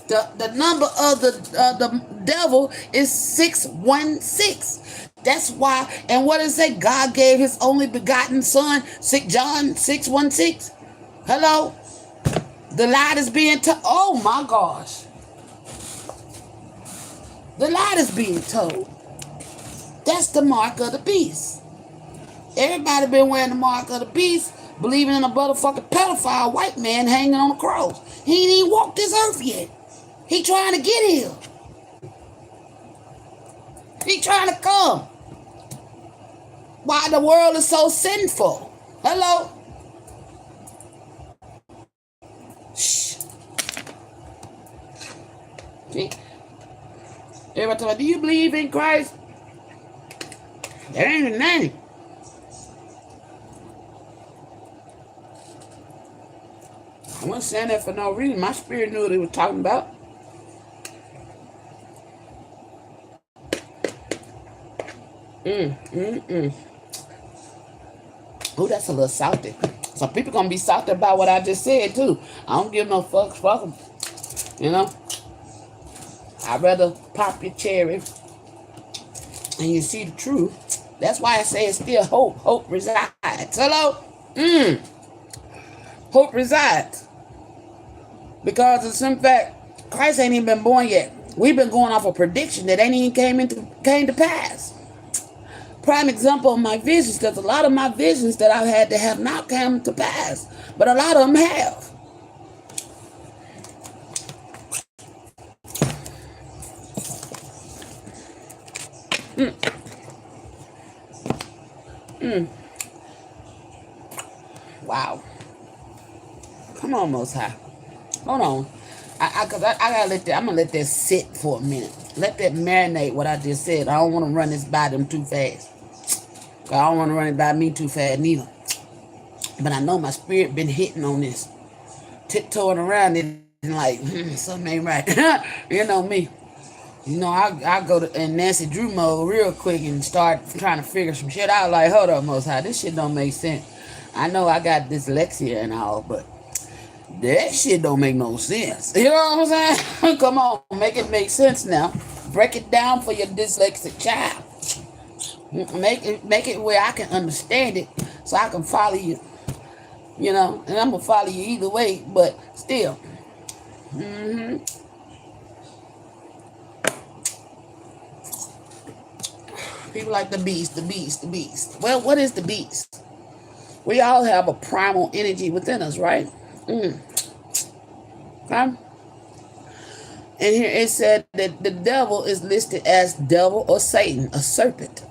[SPEAKER 1] The number of the devil is 616. That's why, and what does it say? God gave his only begotten son, John 616. Hello? The light is being told. Oh my gosh. The light is being told. That's the mark of the beast. Everybody been wearing the mark of the beast, believing in a motherfucking pedophile white man hanging on the cross. He ain't even walked this earth yet. He trying to get here. He trying to come. Why the world is so sinful. Hello? Shh. See? Everybody talk about, do you believe in Christ? There ain't a name. I wasn't saying that for no reason. My spirit knew what he was talking about. Oh, that's a little salty. Some people gonna be salty about what I just said too. I don't give no fucks. Fuck them. You know? I'd rather pop your cherry and you see the truth. That's why I say it's still hope. Hope resides. Hello? Hope resides. Because it's in fact, Christ ain't even been born yet. We've been going off a prediction that ain't even came to pass. Prime example of my visions, because a lot of my visions that I've had to have not come to pass, but a lot of them have. Wow. Come on, Most High. Hold on. I gotta let that. I'm gonna let that sit for a minute. Let that marinate. What I just said. I don't want to run this by them too fast. I don't want to run it by me too fast neither. But I know my spirit been hitting on this, tiptoeing around it, and like something ain't right. You know me. You know I go to in Nancy Drew mode real quick and start trying to figure some shit out. Like, hold up, Most High, this shit don't make sense. I know I got dyslexia and all, but that shit don't make no sense. You know what I'm saying? Come on, make it make sense now. Break it down for your dyslexic child. Make it where I can understand it so I can follow you. you know, and I'm gonna follow you either way, but still. People like the beast, the beast, the beast. Well, what is the beast? We all have a primal energy within us, right? Okay? And here it said that the devil is listed as devil or Satan, a serpent.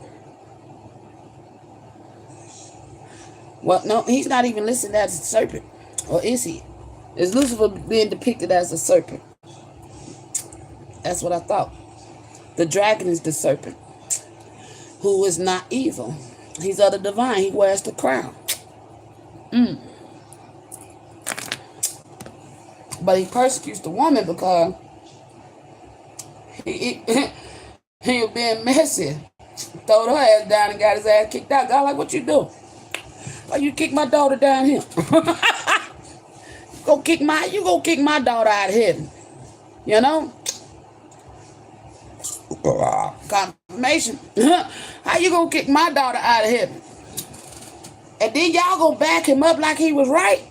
[SPEAKER 1] Well, no, he's not even listed as a serpent. Or is he? Is Lucifer being depicted as a serpent? That's what I thought. The dragon is the serpent, who is not evil. He's of the divine. He wears the crown. But he persecutes the woman because he was being messy. Throwed her ass down and got his ass kicked out. God, like, what you do? Why you kick my daughter down here? You go kick my daughter out of heaven. You know? Confirmation. How you gonna kick my daughter out of heaven? And then y'all gonna back him up like he was right?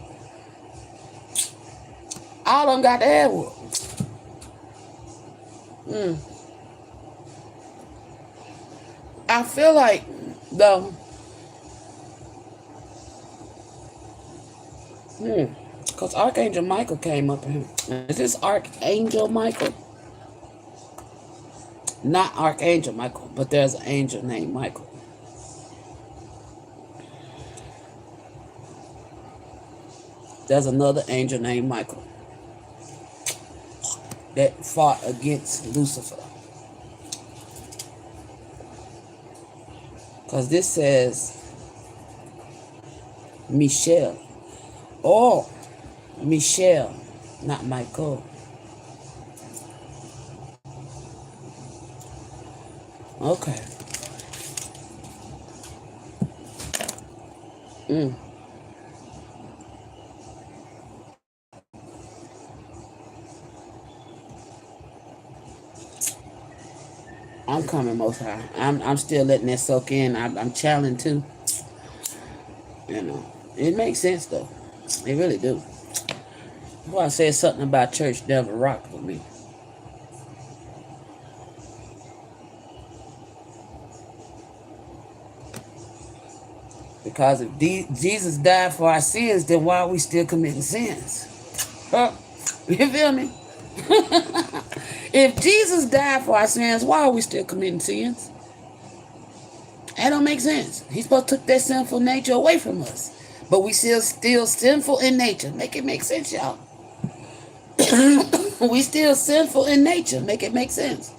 [SPEAKER 1] All of them got the air whoop. I feel like, though, because Archangel Michael came up in here. Is this Archangel Michael? Not Archangel Michael, but there's an angel named Michael. There's another angel named Michael that fought against Lucifer. Because this says Michelle. Oh, Michelle, not Michael. Okay. I'm coming most high. I'm still letting that soak in. I'm challenged too. You know, it makes sense though. It really do. Well, I said something about church never rocked with me. Because if Jesus died for our sins, then why are we still committing sins? Huh? You feel me? If Jesus died for our sins, why are we still committing sins? That don't make sense. He's supposed to take that sinful nature away from us. But we still sinful in nature. Make it make sense, y'all. We still sinful in nature. Make it make sense.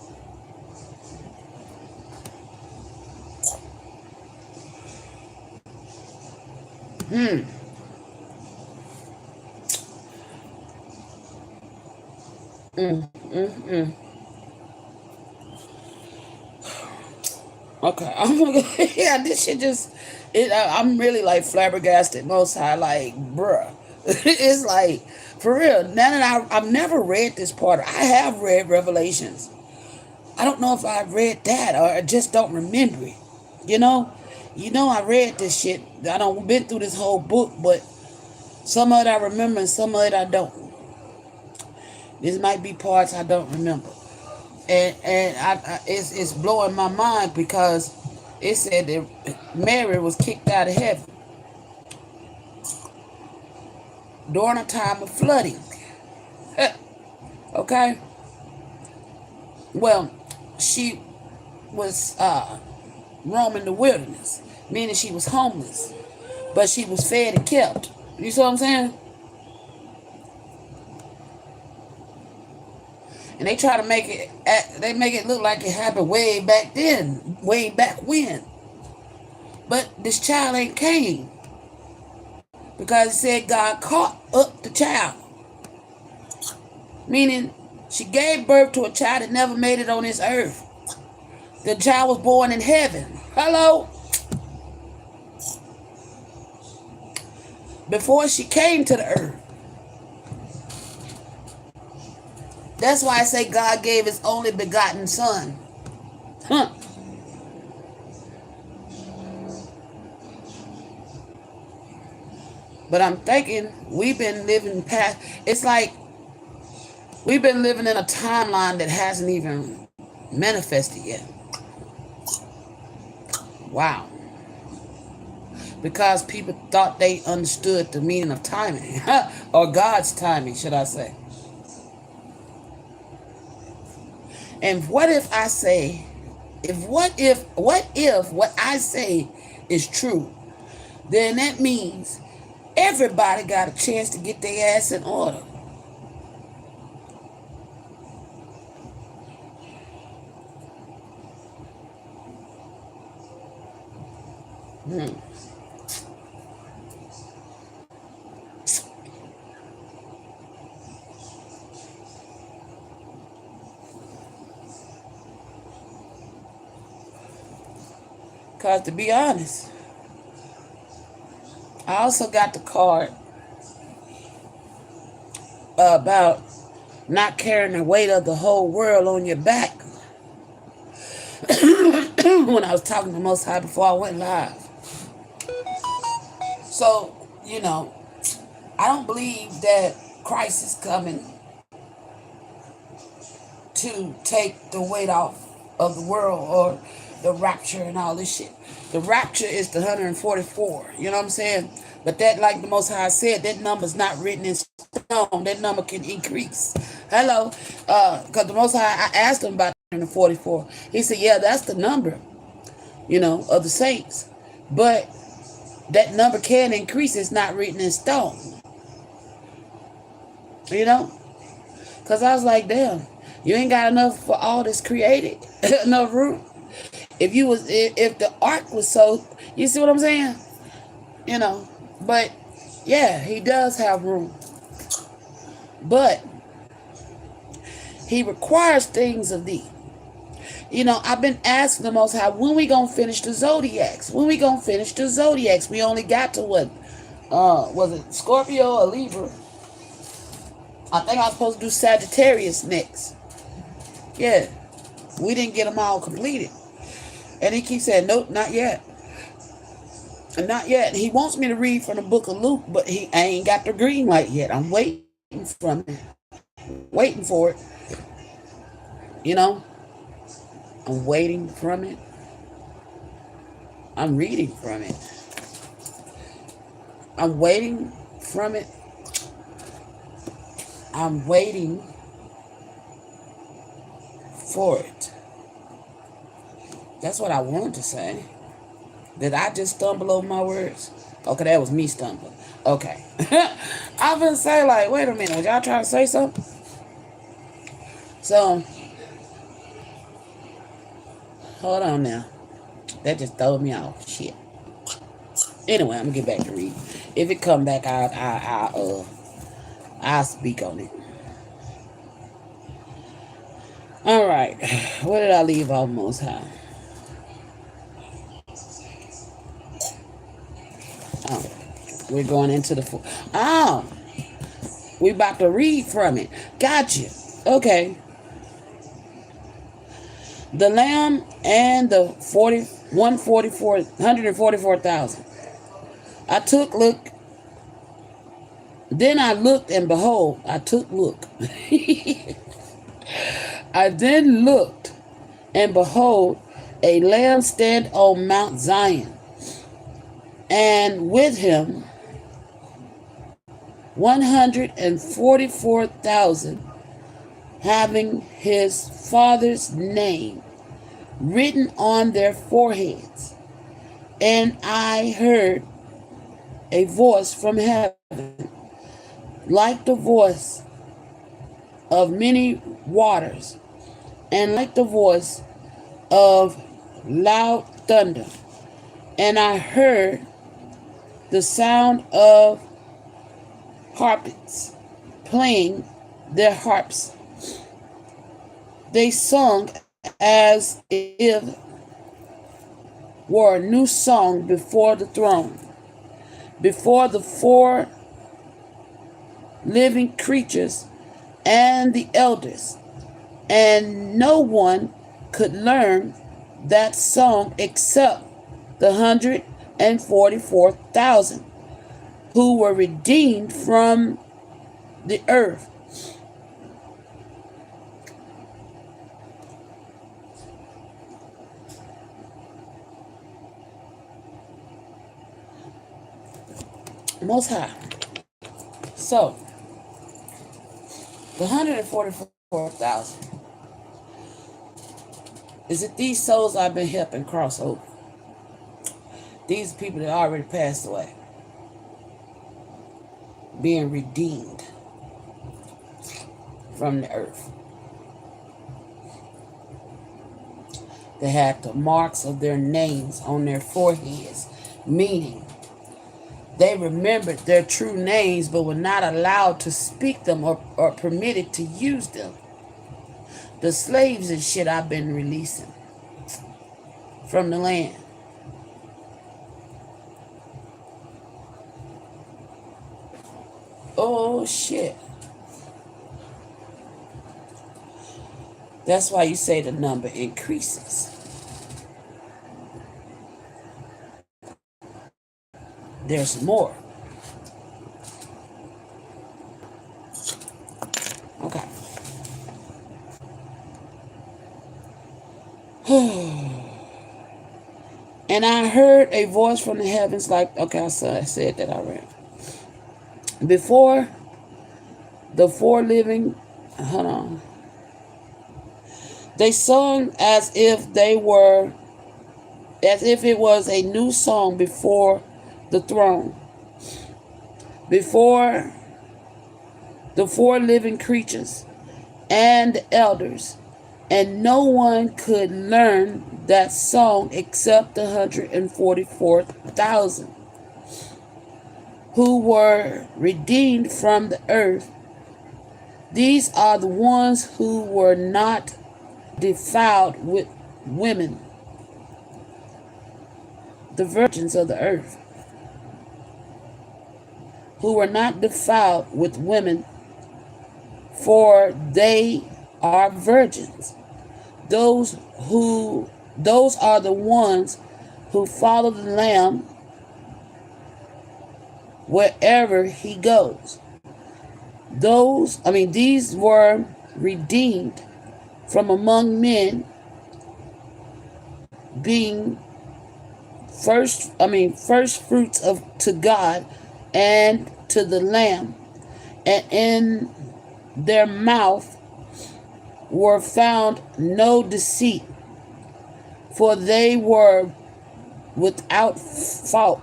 [SPEAKER 1] Okay, I'm gonna go. Yeah, this shit just. I'm really like flabbergasted. Most high, like, bruh. It's like, for real. Now that I've never read this part. I have read Revelations. I don't know if I read that or I just don't remember it. You know, I read this shit. I don't been through this whole book, but some of it I remember and some of it I don't. This might be parts I don't remember. And it's blowing my mind because it said that Mary was kicked out of heaven during a time of flooding. Okay? Well, she was roaming the wilderness, meaning she was homeless, but she was fed and kept. You see what I'm saying? And they try to make it look like it happened way back then, way back when. But this child ain't came. Because it said God caught up the child. Meaning, she gave birth to a child that never made it on this earth. The child was born in heaven. Hello? Before she came to the earth. That's why I say God gave his only begotten son. Huh. But I'm thinking we've been living past. It's like we've been living in a timeline that hasn't even manifested yet. Wow. Because people thought they understood the meaning of timing, or God's timing, should I say. And what if I say, what if what I say is true? Then that means everybody got a chance to get their ass in order. Because to be honest, I also got the card about not carrying the weight of the whole world on your back when I was talking to Most High before I went live. So, I don't believe that Christ is coming to take the weight off of the world or the rapture and all this shit. The rapture is the 144, you know what I'm saying? But that, like the Most High said, that number's not written in stone. That number can increase. Hello? Because the Most High, I asked him about 144. He said, yeah, that's the number, of the saints. But that number can increase. It's not written in stone. Because I was like, damn, you ain't got enough for all this created. Enough room. If the ark was so, you see what I'm saying? But yeah, he does have room. But he requires things of thee. I've been asking the Most High, when we gonna finish the zodiacs? When we gonna finish the zodiacs? We only got to what? Was it Scorpio or Libra? I think I was supposed to do Sagittarius next. Yeah, we didn't get them all completed. And he keeps saying, nope, not yet. Not yet. He wants me to read from the book of Luke, but I ain't got the green light yet. I'm waiting from it. Waiting for it. I'm waiting from it. I'm reading from it. I'm waiting from it. I'm waiting for it. That's what I wanted to say. Did I just stumble over my words? Okay, that was me stumbling. Okay. I've been saying, like, wait a minute, was y'all trying to say something? So, hold on now. That just threw me off. Shit. Anyway, I'm gonna get back to reading. If it come back, I'll speak on it. All right. Where did I leave off, Most High? Oh, we're going into the... we about to read from it. Gotcha. Okay. The Lamb and the 144,000. I took look. Then I looked and behold, I took look. I then looked and behold, a lamb stand on Mount Zion, and with him 144,000, having his father's name written on their foreheads. And I heard a voice from heaven, like the voice of many waters, and like the voice of loud thunder. And I heard the sound of harpists playing their harps. They sung as if were a new song before the throne, before the four living creatures and the elders. And no one could learn that song except the 144,000 who were redeemed from the earth. Most High. So, the 144,000. Is it these souls I've been helping cross over? These people that already passed away. Being redeemed from the earth. They had the marks of their names on their foreheads, meaning they remembered their true names but were not allowed to speak them or permitted to use them. The slaves and shit I've been releasing from the land. Oh shit. That's why you say the number increases. There's more. Okay. And I heard a voice from the heavens like, okay, I said that already. Before the four living, hold on. They sung as if it was a new song before the throne. Before the four living creatures and the elders. And no one could learn that song except the 144,000 who were redeemed from the earth. These are the ones who were not defiled with women, the virgins of the earth, who were not defiled with women, for they are virgins. Those are the ones who follow the Lamb wherever he goes. These were redeemed from among men, being first fruits to God and to the Lamb, and in their mouth were found no deceit, for they were without fault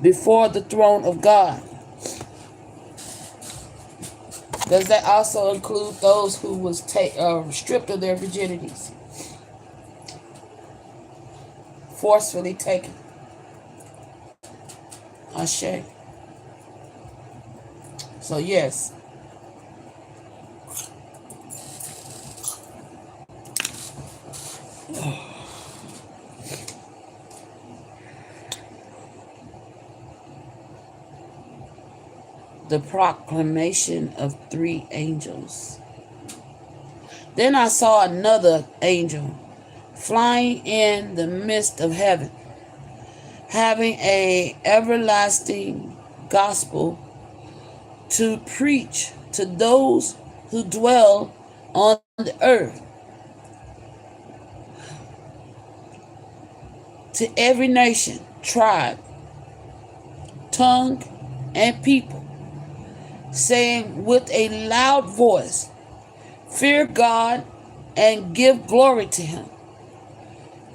[SPEAKER 1] before the throne of God. Does that also include those who was stripped of their virginities? Forcefully taken? Ashe. So yes. The proclamation of three angels. Then I saw another angel flying in the midst of heaven, having an everlasting gospel to preach to those who dwell on the earth, to every nation, tribe, tongue, and people, saying with a loud voice, fear God and give glory to him,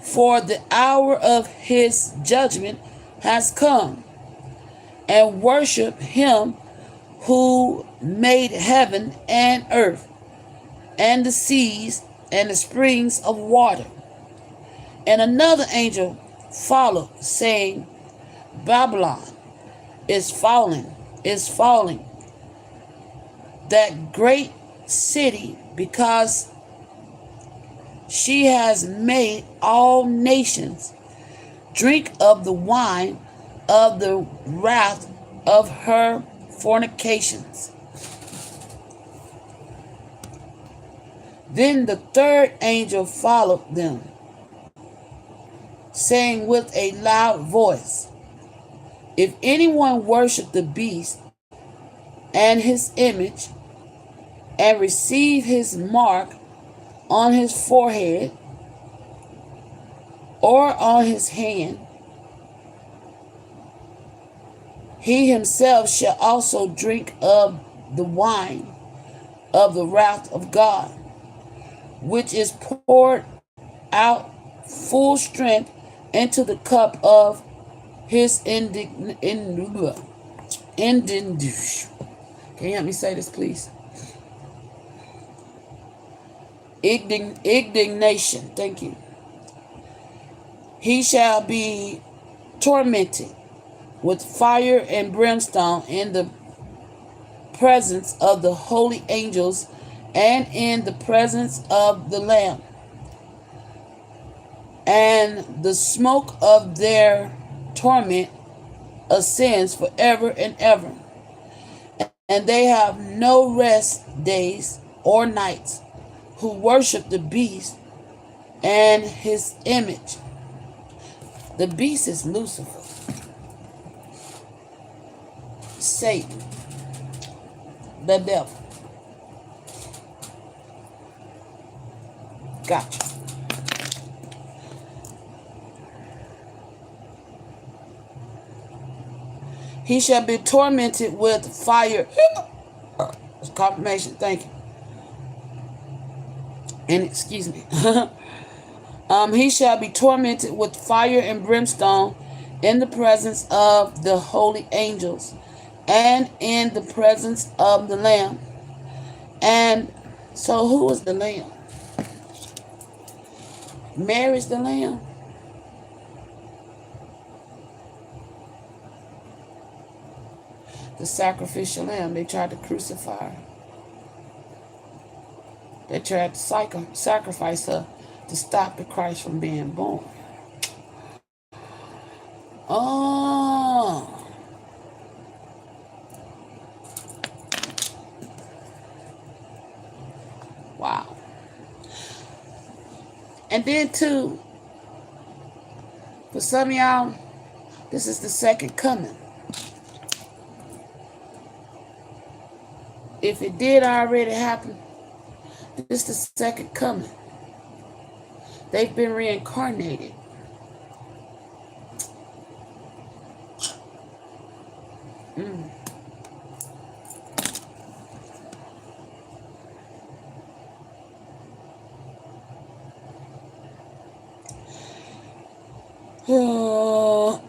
[SPEAKER 1] for the hour of his judgment has come, and worship him who made heaven and earth and the seas and the springs of water. And another angel followed, saying, Babylon is falling, that great city, because she has made all nations drink of the wine of the wrath of her fornications. Then the third angel followed them, saying with a loud voice, If anyone worship the beast and his image and receive his mark on his forehead or on his hand, he himself shall also drink of the wine of the wrath of God, which is poured out full strength into the cup of his indignation. Can you help me say this, please? Indignation. Thank you. He shall be tormented with fire and brimstone in the presence of the holy angels and in the presence of the Lamb. And the smoke of their torment ascends forever and ever. And they have no rest days or nights who worship the beast and his image. The beast is Lucifer, Satan, the devil. Gotcha. He shall be tormented with fire. Confirmation, thank you. And excuse me. He shall be tormented with fire and brimstone in the presence of the holy angels and in the presence of the Lamb. And so who is the Lamb? Mary's the Lamb. The sacrificial lamb. They tried to crucify her. They tried to sacrifice her to stop the Christ from being born. Oh. Wow. And then too, for some of y'all, this is the second coming. If it did already happen, this is the second coming. They've been reincarnated.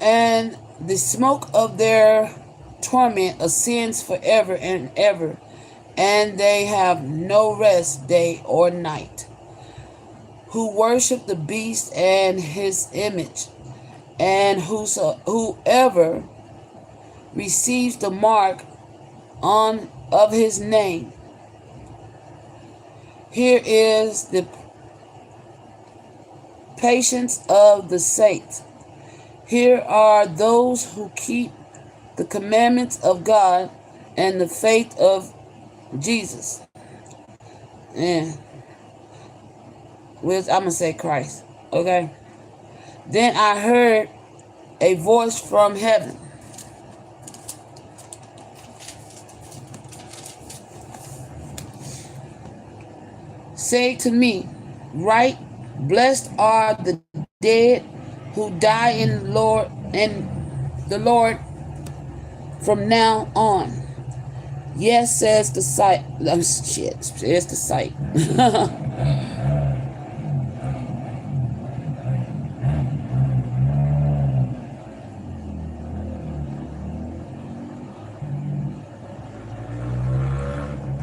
[SPEAKER 1] And the smoke of their torment ascends forever and ever, and they have no rest day or night, who worship the beast and his image, and whoever receives the mark of his name. Here is the patience of the saints. Here are those who keep the commandments of God and the faith of Jesus. And I'm going to say Christ. Okay. Then I heard a voice from heaven. Say to me, right, blessed are the dead who die in the Lord from now on. Yes, says the sight. It's the sight.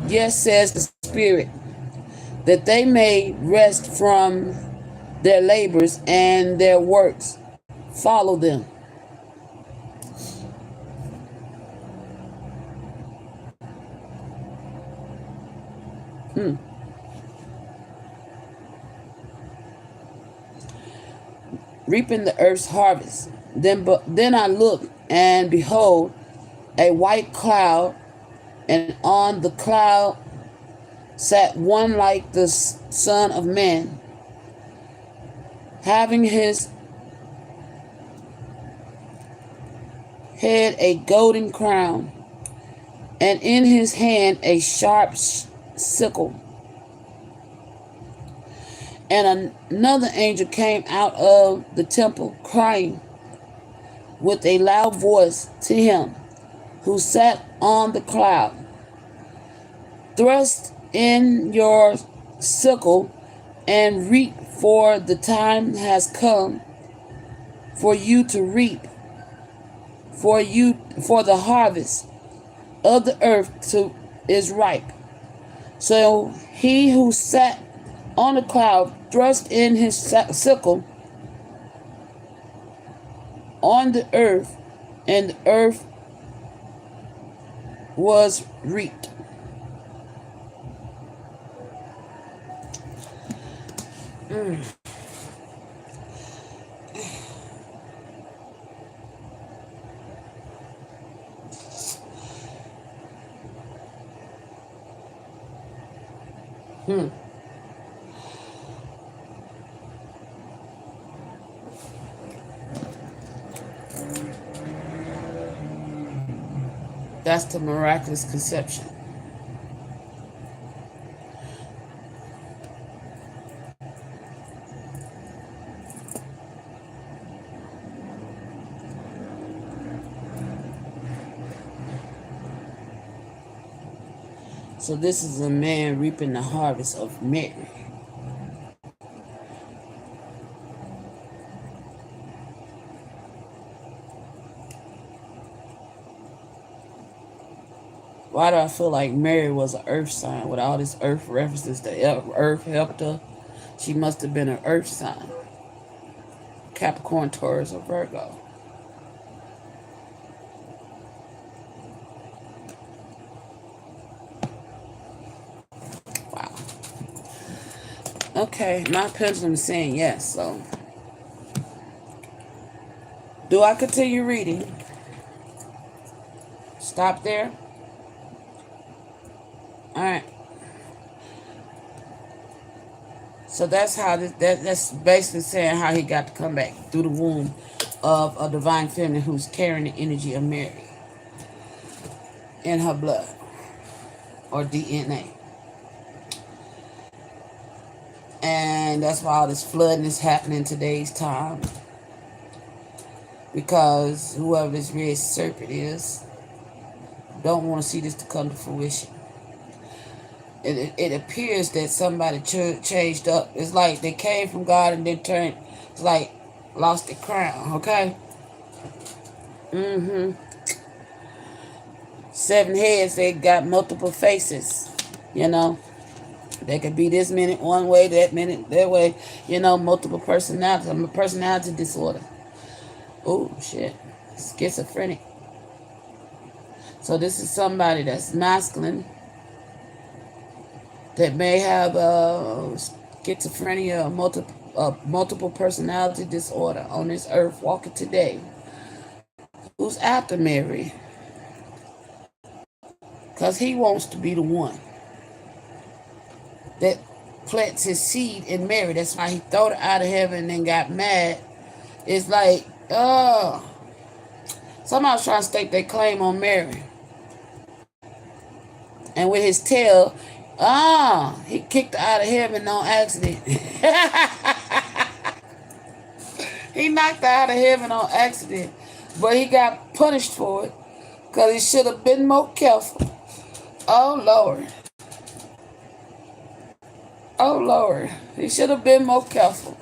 [SPEAKER 1] Yes, says the Spirit, that they may rest from their labors and their works follow them. Reaping the earth's harvest. Then I looked, and behold, a white cloud, and on the cloud sat one like the Son of Man, having his head a golden crown, and in his hand a sharp sickle. And another angel came out of the temple, crying with a loud voice to him who sat on the cloud, "Thrust in your sickle and reap, for the time has come for you to reap, for the harvest of the earth is ripe." So he who sat on the cloud thrust in his sickle on the earth, and the earth was reaped. That's the miraculous conception. So this is a man reaping the harvest of Mary. Why do I feel like Mary was an earth sign with all this earth references? The earth helped her. She must have been an earth sign. Capricorn, Taurus, or Virgo. Wow. Okay, my pendulum is saying yes, so. Do I continue reading? Stop there? Alright. So that's how that's basically saying how he got to come back through the womb of a divine feminine who's carrying the energy of Mary in her blood or DNA. And that's why all this flooding is happening in today's time. Because whoever this red serpent is don't want to see this to come to fruition. It appears that somebody changed up. It's like they came from God and then turned, it's like lost their crown, okay? 7 heads, they got multiple faces, you know? They could be this minute one way, that minute that way, you know, multiple personalities. I'm a personality disorder. Oh, shit. Schizophrenic. So this is somebody that's masculine, that may have schizophrenia or multiple personality disorder on this earth walking today, who's after Mary, because he wants to be the one that plants his seed in Mary. That's why he threw her out of heaven and then got mad. It's like, somebody's trying to stake their claim on Mary, and with his tail, he kicked her out of heaven on accident. He knocked her out of heaven on accident. But he got punished for it because he should have been more careful. Oh, Lord. Oh, Lord. He should have been more careful.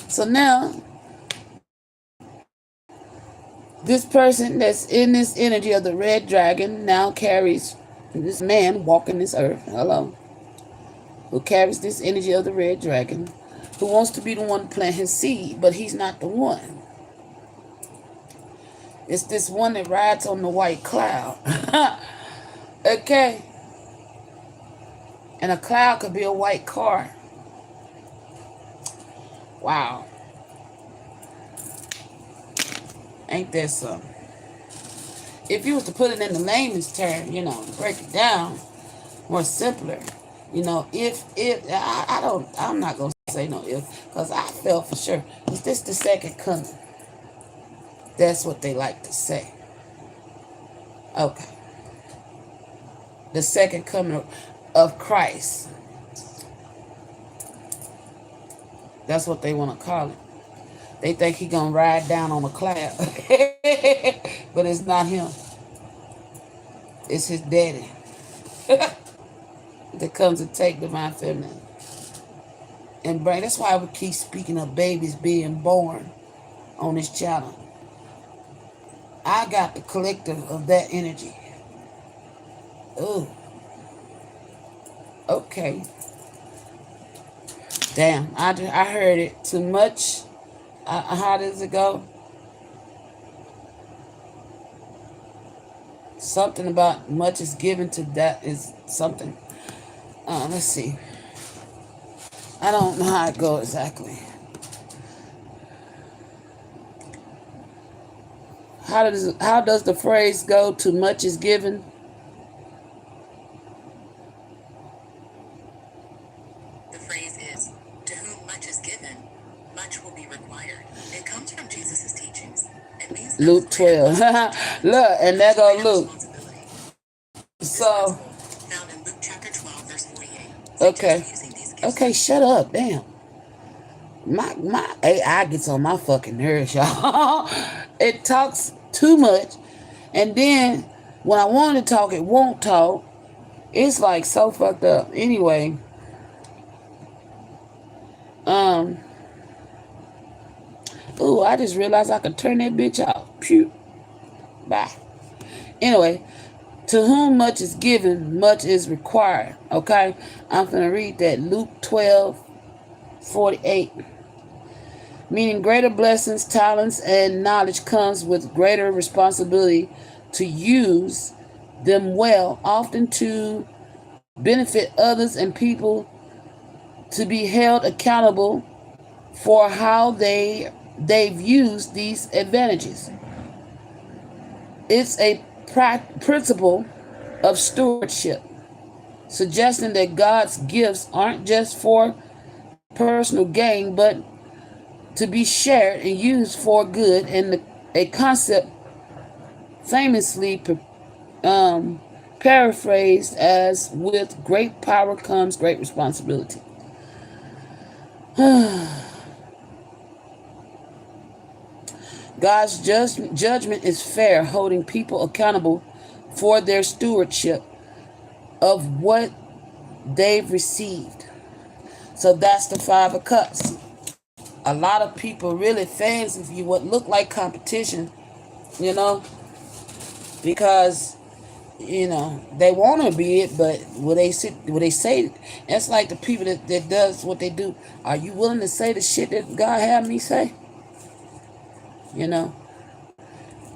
[SPEAKER 1] So now, this person that's in this energy of the red dragon now carries this man walking this earth, hello, who carries this energy of the red dragon, who wants to be the one to plant his seed, but he's not the one. It's this one that rides on the white cloud. Okay? And a cloud could be a white car. Wow. Ain't that something? If you was to put it in the layman's term, you know, break it down more simpler, you know, I'm not going to say no if, because I felt for sure. Is this the second coming? That's what they like to say. Okay. The second coming of Christ. That's what they want to call it. They think he gonna ride down on a cloud. But it's not him. It's his daddy that comes to take divine feminine and bring. That's why we keep speaking of babies being born on this channel. I got the collective of that energy. Oh, okay. Damn, I heard it too much. How does it go? Something about much is given to that is something. Let's see. I don't know how it goes exactly. How does the phrase go? Too much is given.
[SPEAKER 2] The phrase is, to whom much is given, much will be required. It comes from Jesus' teachings. It means
[SPEAKER 1] Luke 12. Look, and there go Luke. So,
[SPEAKER 2] found in Luke chapter 12, verse 48.
[SPEAKER 1] Okay. Okay, shut up. Damn. My AI gets on my fucking nerves, y'all. It talks too much. And then when I want to talk, it won't talk. It's like so fucked up. Anyway. Ooh, I just realized I could turn that bitch off. Pew. Bye. Anyway, to whom much is given, much is required. Okay? I'm going to read that. Luke 12:48. Meaning greater blessings, talents, and knowledge comes with greater responsibility to use them well, often to benefit others and people, to be held accountable for how they've used these advantages. It's a principle of stewardship, suggesting that God's gifts aren't just for personal gain, but to be shared and used for good, and a concept famously paraphrased as, with great power comes great responsibility. God's judgment is fair, holding people accountable for their stewardship of what they've received. So that's the Five of Cups. A lot of people really fans of you what look like competition, because they want to be it, but will they say that's like the people that does what they do. Are you willing to say the shit that God had me say?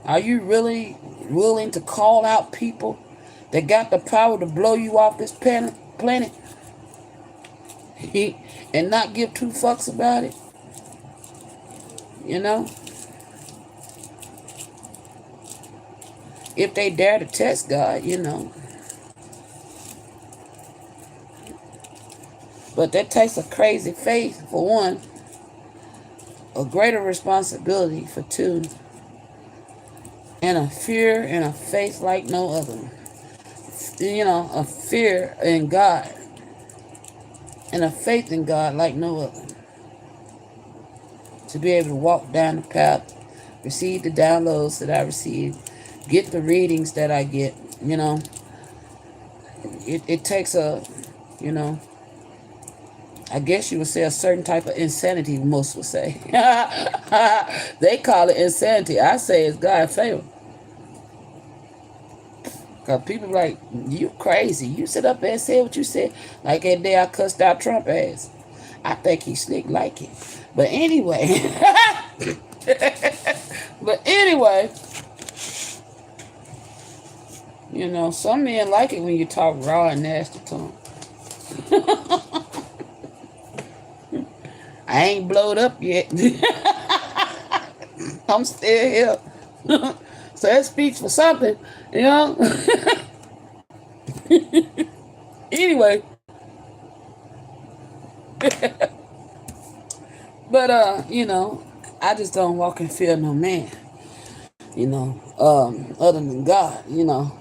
[SPEAKER 1] Are you really willing to call out people that got the power to blow you off this planet and not give two fucks about it? If they dare to test God, But that takes a crazy faith, for one, a greater responsibility, for two, and a fear and a faith like no other. A fear in God and a faith in God like no other. To be able to walk down the path, receive the downloads that I receive, get the readings that I get, It takes a, I guess you would say a certain type of insanity, most would say. They call it insanity. I say it's God's favor. Because people like, you crazy. You sit up there and say what you said. Like that day I cussed out Trump ass. I think he slick like it. But anyway. Some men like it when you talk raw and nasty to them. I ain't blowed up yet. I'm still here. So that speaks for something, Anyway. But, I just don't walk in fear of no man. You know, other than God, you know.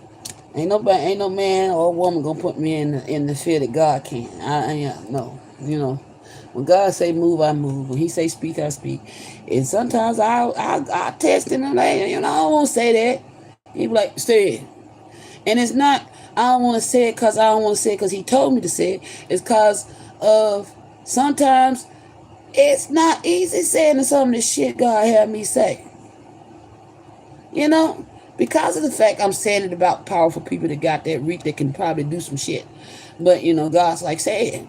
[SPEAKER 1] Ain't no man or woman gonna put me in the fear that God can. No, you know. When God say move, I move. When He say speak, I speak. And sometimes I test Him and like, you know, I don't want to say that. He be like, say it. And it's not, I don't want to say it because I don't want to say it because He told me to say it. It's because of sometimes it's not easy saying some of the shit God had me say. You know, because of the fact I'm saying it about powerful people that got that reach that can probably do some shit. But, you know, God's like, say it.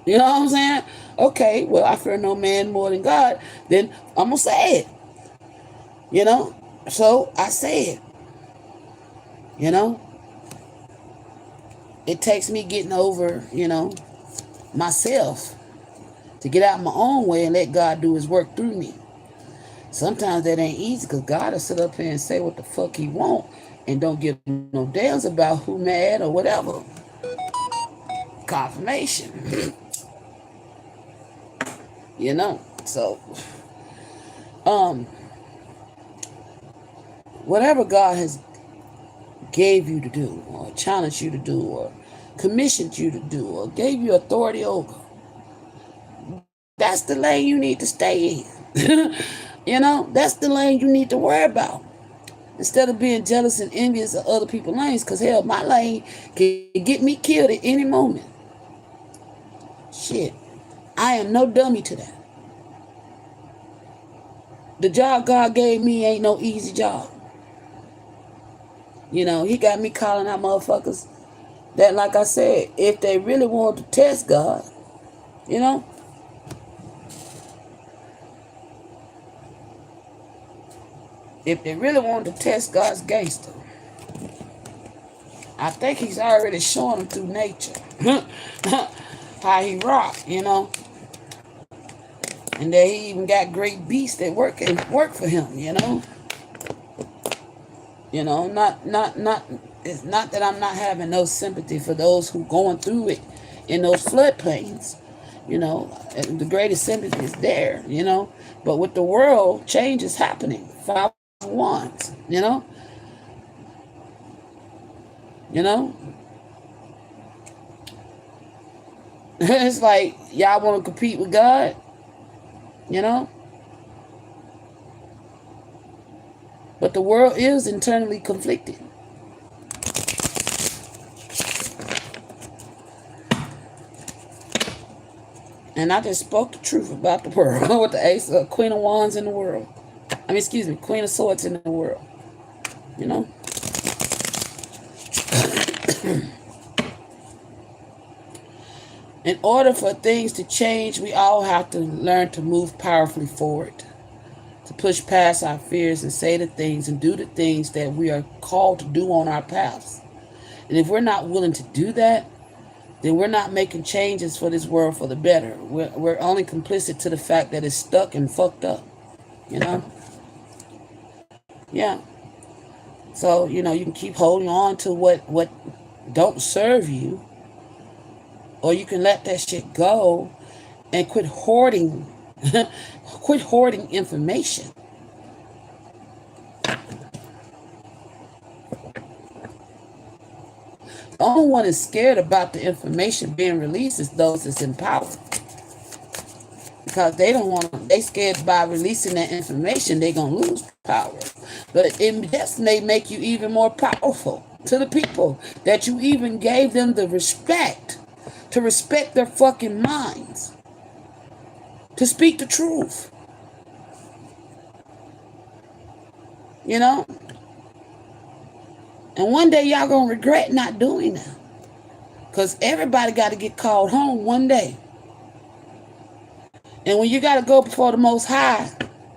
[SPEAKER 1] You know what I'm saying? Okay, well, I fear no man more than God. Then I'm going to say it. You know? So I say it. You know? It takes me getting over, you know, myself to get out my own way and let God do His work through me. Sometimes that ain't easy because God will sit up here and say what the fuck He want and don't give no damns about who mad or whatever. Confirmation. You know? So, whatever God has gave you to do or challenged you to do or commissioned you to do or gave you authority over, that's the lane you need to stay in. You know, that's the lane you need to worry about. Instead of being jealous and envious of other people's lanes, because hell, my lane can get me killed at any moment. Shit. I am no dummy to that. The job God gave me ain't no easy job. You know, He got me calling out motherfuckers that, like I said, if they really want to test God, you know, if they really want to test God's gangster, I think He's already showing them through nature how He rock, you know, and that He even got great beasts that work for Him, you know. You know, not. It's not that I'm not having no sympathy for those who going through it in those floodplains. You know, the greatest sympathy is there. You know, but with the world, change is happening. 5-1s. You know. You know. It's like y'all want to compete with God. You know. But the world is internally conflicted. And I just spoke the truth about the world with the ace of Queen of Wands in the world. I mean, excuse me, Queen of Swords in the world. You know? In order for things to change, we all have to learn to move powerfully forward, to push past our fears and say the things and do the things that we are called to do on our paths. And if we're not willing to do that, then we're not making changes for this world for the better. We're only complicit to the fact that it's stuck and fucked up. You know? Yeah. So, you know, you can keep holding on to what don't serve you, or you can let that shit go and quit hoarding quit hoarding information. The only one is scared about the information being released is those that's in power. Because they don't want to, they scared by releasing that information, they're going to lose power. But it just may make you even more powerful to the people that you even gave them the respect to respect their fucking minds, to speak the truth. You know? And one day y'all going to regret not doing that. Because everybody got to get called home one day. And when you got to go before the Most High,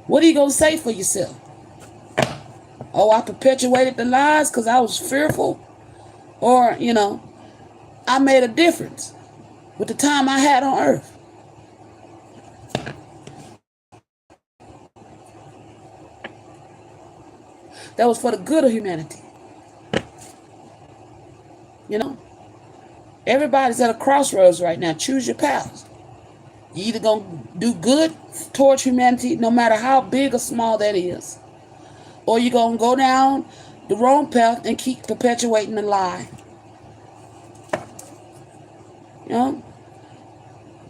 [SPEAKER 1] what are you going to say for yourself? Oh, I perpetuated the lies because I was fearful? Or, you know, I made a difference with the time I had on earth? That was for the good of humanity. You know? Everybody's at a crossroads right now. Choose your path. You either going to do good towards humanity, no matter how big or small that is, or you're going to go down the wrong path and keep perpetuating the lie. You know,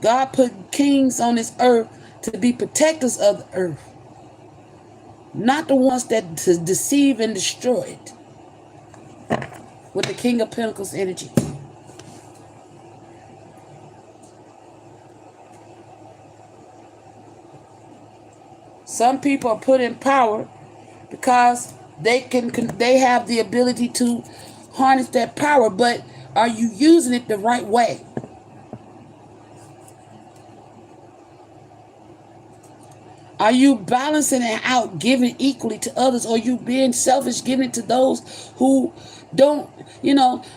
[SPEAKER 1] God put kings on this earth to be protectors of the earth, not the ones that to deceive and destroy it. With the King of Pentacles energy. Some people are put in power because they have the ability to harness that power, but are you using it the right way? Are you balancing it out, giving equally to others, or are you being selfish, giving it to those who don't,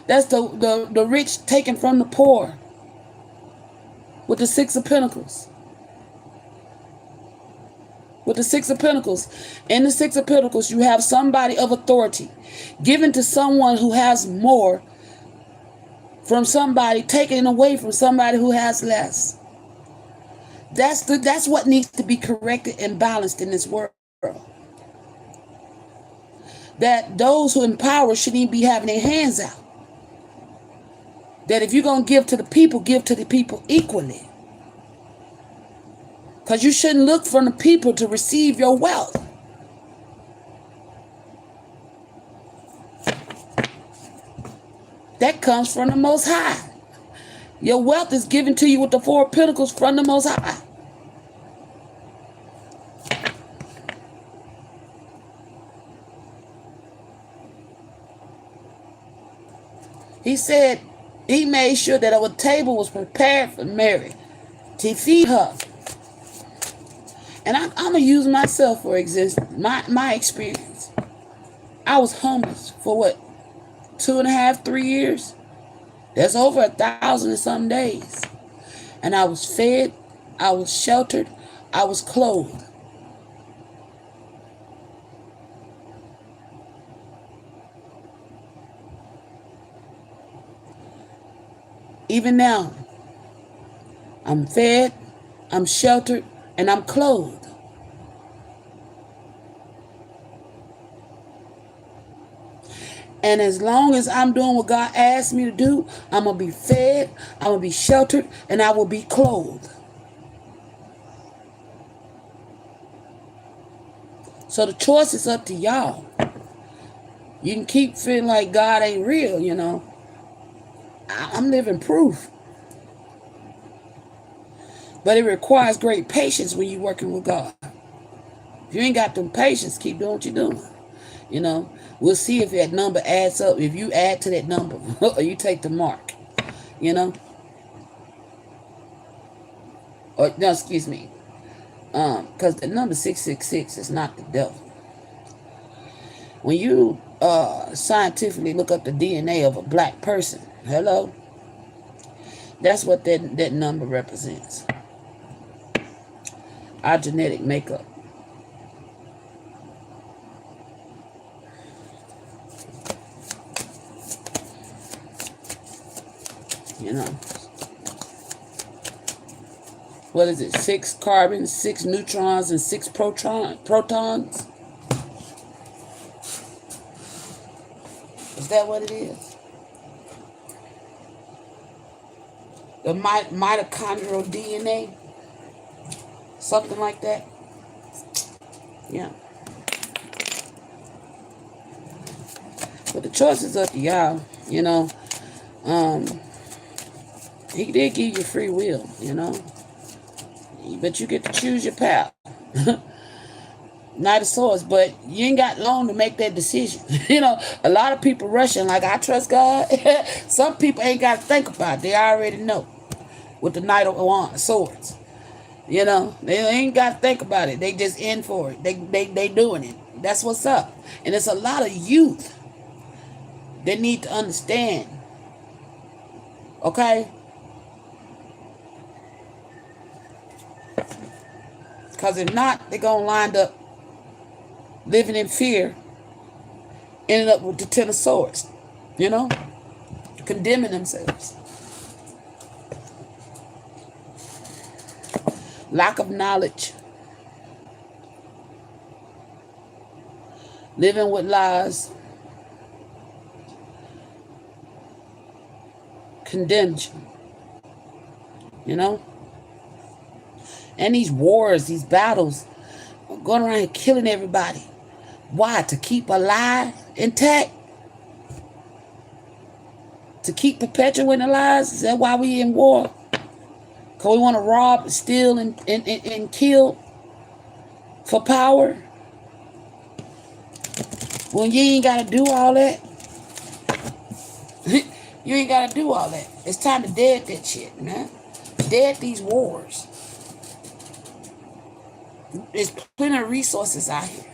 [SPEAKER 1] that's the rich taken from the poor with the Six of Pentacles. With the Six of Pentacles. In the Six of Pentacles, you have somebody of authority given to someone who has more from somebody, taken away from somebody who has less. That's what needs to be corrected and balanced in this world. That those who empower shouldn't even be having their hands out. That if you're going to give to the people equally. Because you shouldn't look from the people to receive your wealth. That comes from the Most High. Your wealth is given to you with the Four of Pentacles from the Most High. He said he made sure that a table was prepared for Mary to feed her. And I'm going to use myself for my experience. I was homeless for what, 2.5, 3 years? That's over 1,000 and some days. And I was fed, I was sheltered, I was clothed. Even now, I'm fed, I'm sheltered, and I'm clothed. And as long as I'm doing what God asked me to do, I'm going to be fed, I'm going to be sheltered, and I will be clothed. So the choice is up to y'all. You can keep feeling like God ain't real, I'm living proof. But it requires great patience when you're working with God. If you ain't got them patience, keep doing what you're doing. We'll see if that number adds up. If you add to that number, or you take the mark, Or, no, excuse me. Because the number 666 is not the devil. When you scientifically look up the DNA of a black person, hello, that's what that number represents. Our genetic makeup. What is it? 6 carbons, 6 neutrons, and 6 protons? Is that what it is? The mitochondrial DNA? Something like that? Yeah. But the choice is up to y'all, He did give you free will, But you get to choose your path. Knight of Swords, but you ain't got long to make that decision. A lot of people rushing like, I trust God. Some people ain't got to think about it. They already know. With the Knight of Swords. They ain't got to think about it. They just in for it. They doing it. That's what's up. And it's a lot of youth that need to understand. Okay? Because if not, they're going to wind up living in fear, ending up with the Ten of Swords, condemning themselves. Lack of knowledge. living with lies, condemned you. You know? And these wars, these battles, going around here killing everybody. Why? To keep a lie intact? To keep perpetuating the lies? Is that why we in war? Because we want to rob, steal, and kill for power? When you ain't got to do all that. You ain't got to do all that. It's time to dead that shit, man. Dead these wars. There's plenty of resources out here.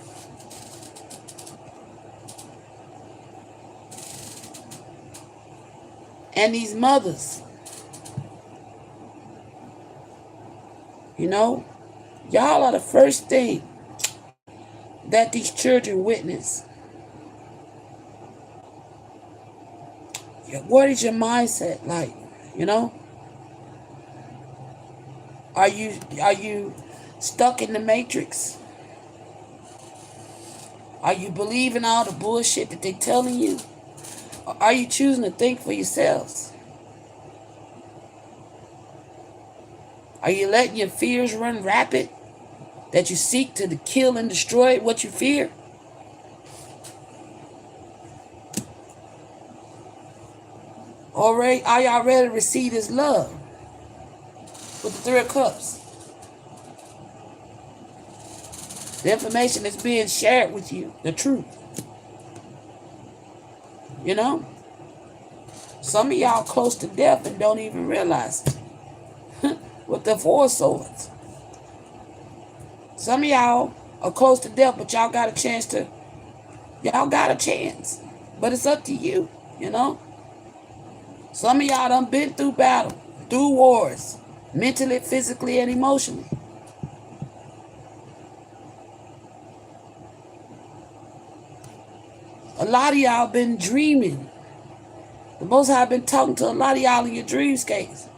[SPEAKER 1] And these mothers, you know, y'all are the first thing that these children witness. What is your mindset like? You know? Are you stuck in the matrix? Are you believing all the bullshit that they're telling you? Or are you choosing to think for yourselves? Are you letting your fears run rapid? That you seek to kill and destroy what you fear? Or are y'all ready to receive His love? With the 3 of Cups. The information that's being shared with you. The truth. You know? Some of y'all close to death and don't even realize it. With the 4 swords. Some of y'all are close to death, but y'all got a chance to... Y'all got a chance. But it's up to you. You know? Some of y'all done been through battle. Through wars. Mentally, physically, and emotionally. A lot of y'all been dreaming. The Most High been talking to a lot of y'all in your dreamscapes.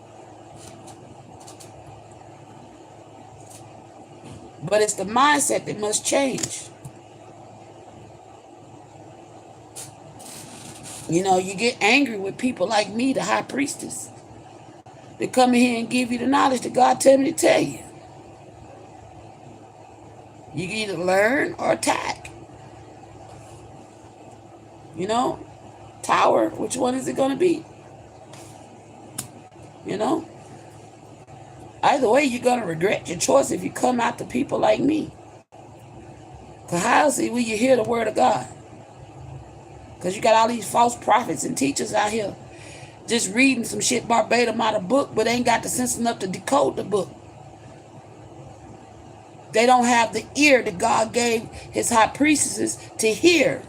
[SPEAKER 1] But it's the mindset that must change. You know, you get angry with people like me, the high priestess. They come in here and give you the knowledge that God tell me to tell you. You can either learn or attack. You know? Tower, which one is it going to be? You know? Either way, you're going to regret your choice if you come out to people like me. Because how else will you hear the word of God? Because you got all these false prophets and teachers out here just reading some shit verbatim out of book, but ain't got the sense enough to decode the book. They don't have the ear that God gave His high priestesses to hear,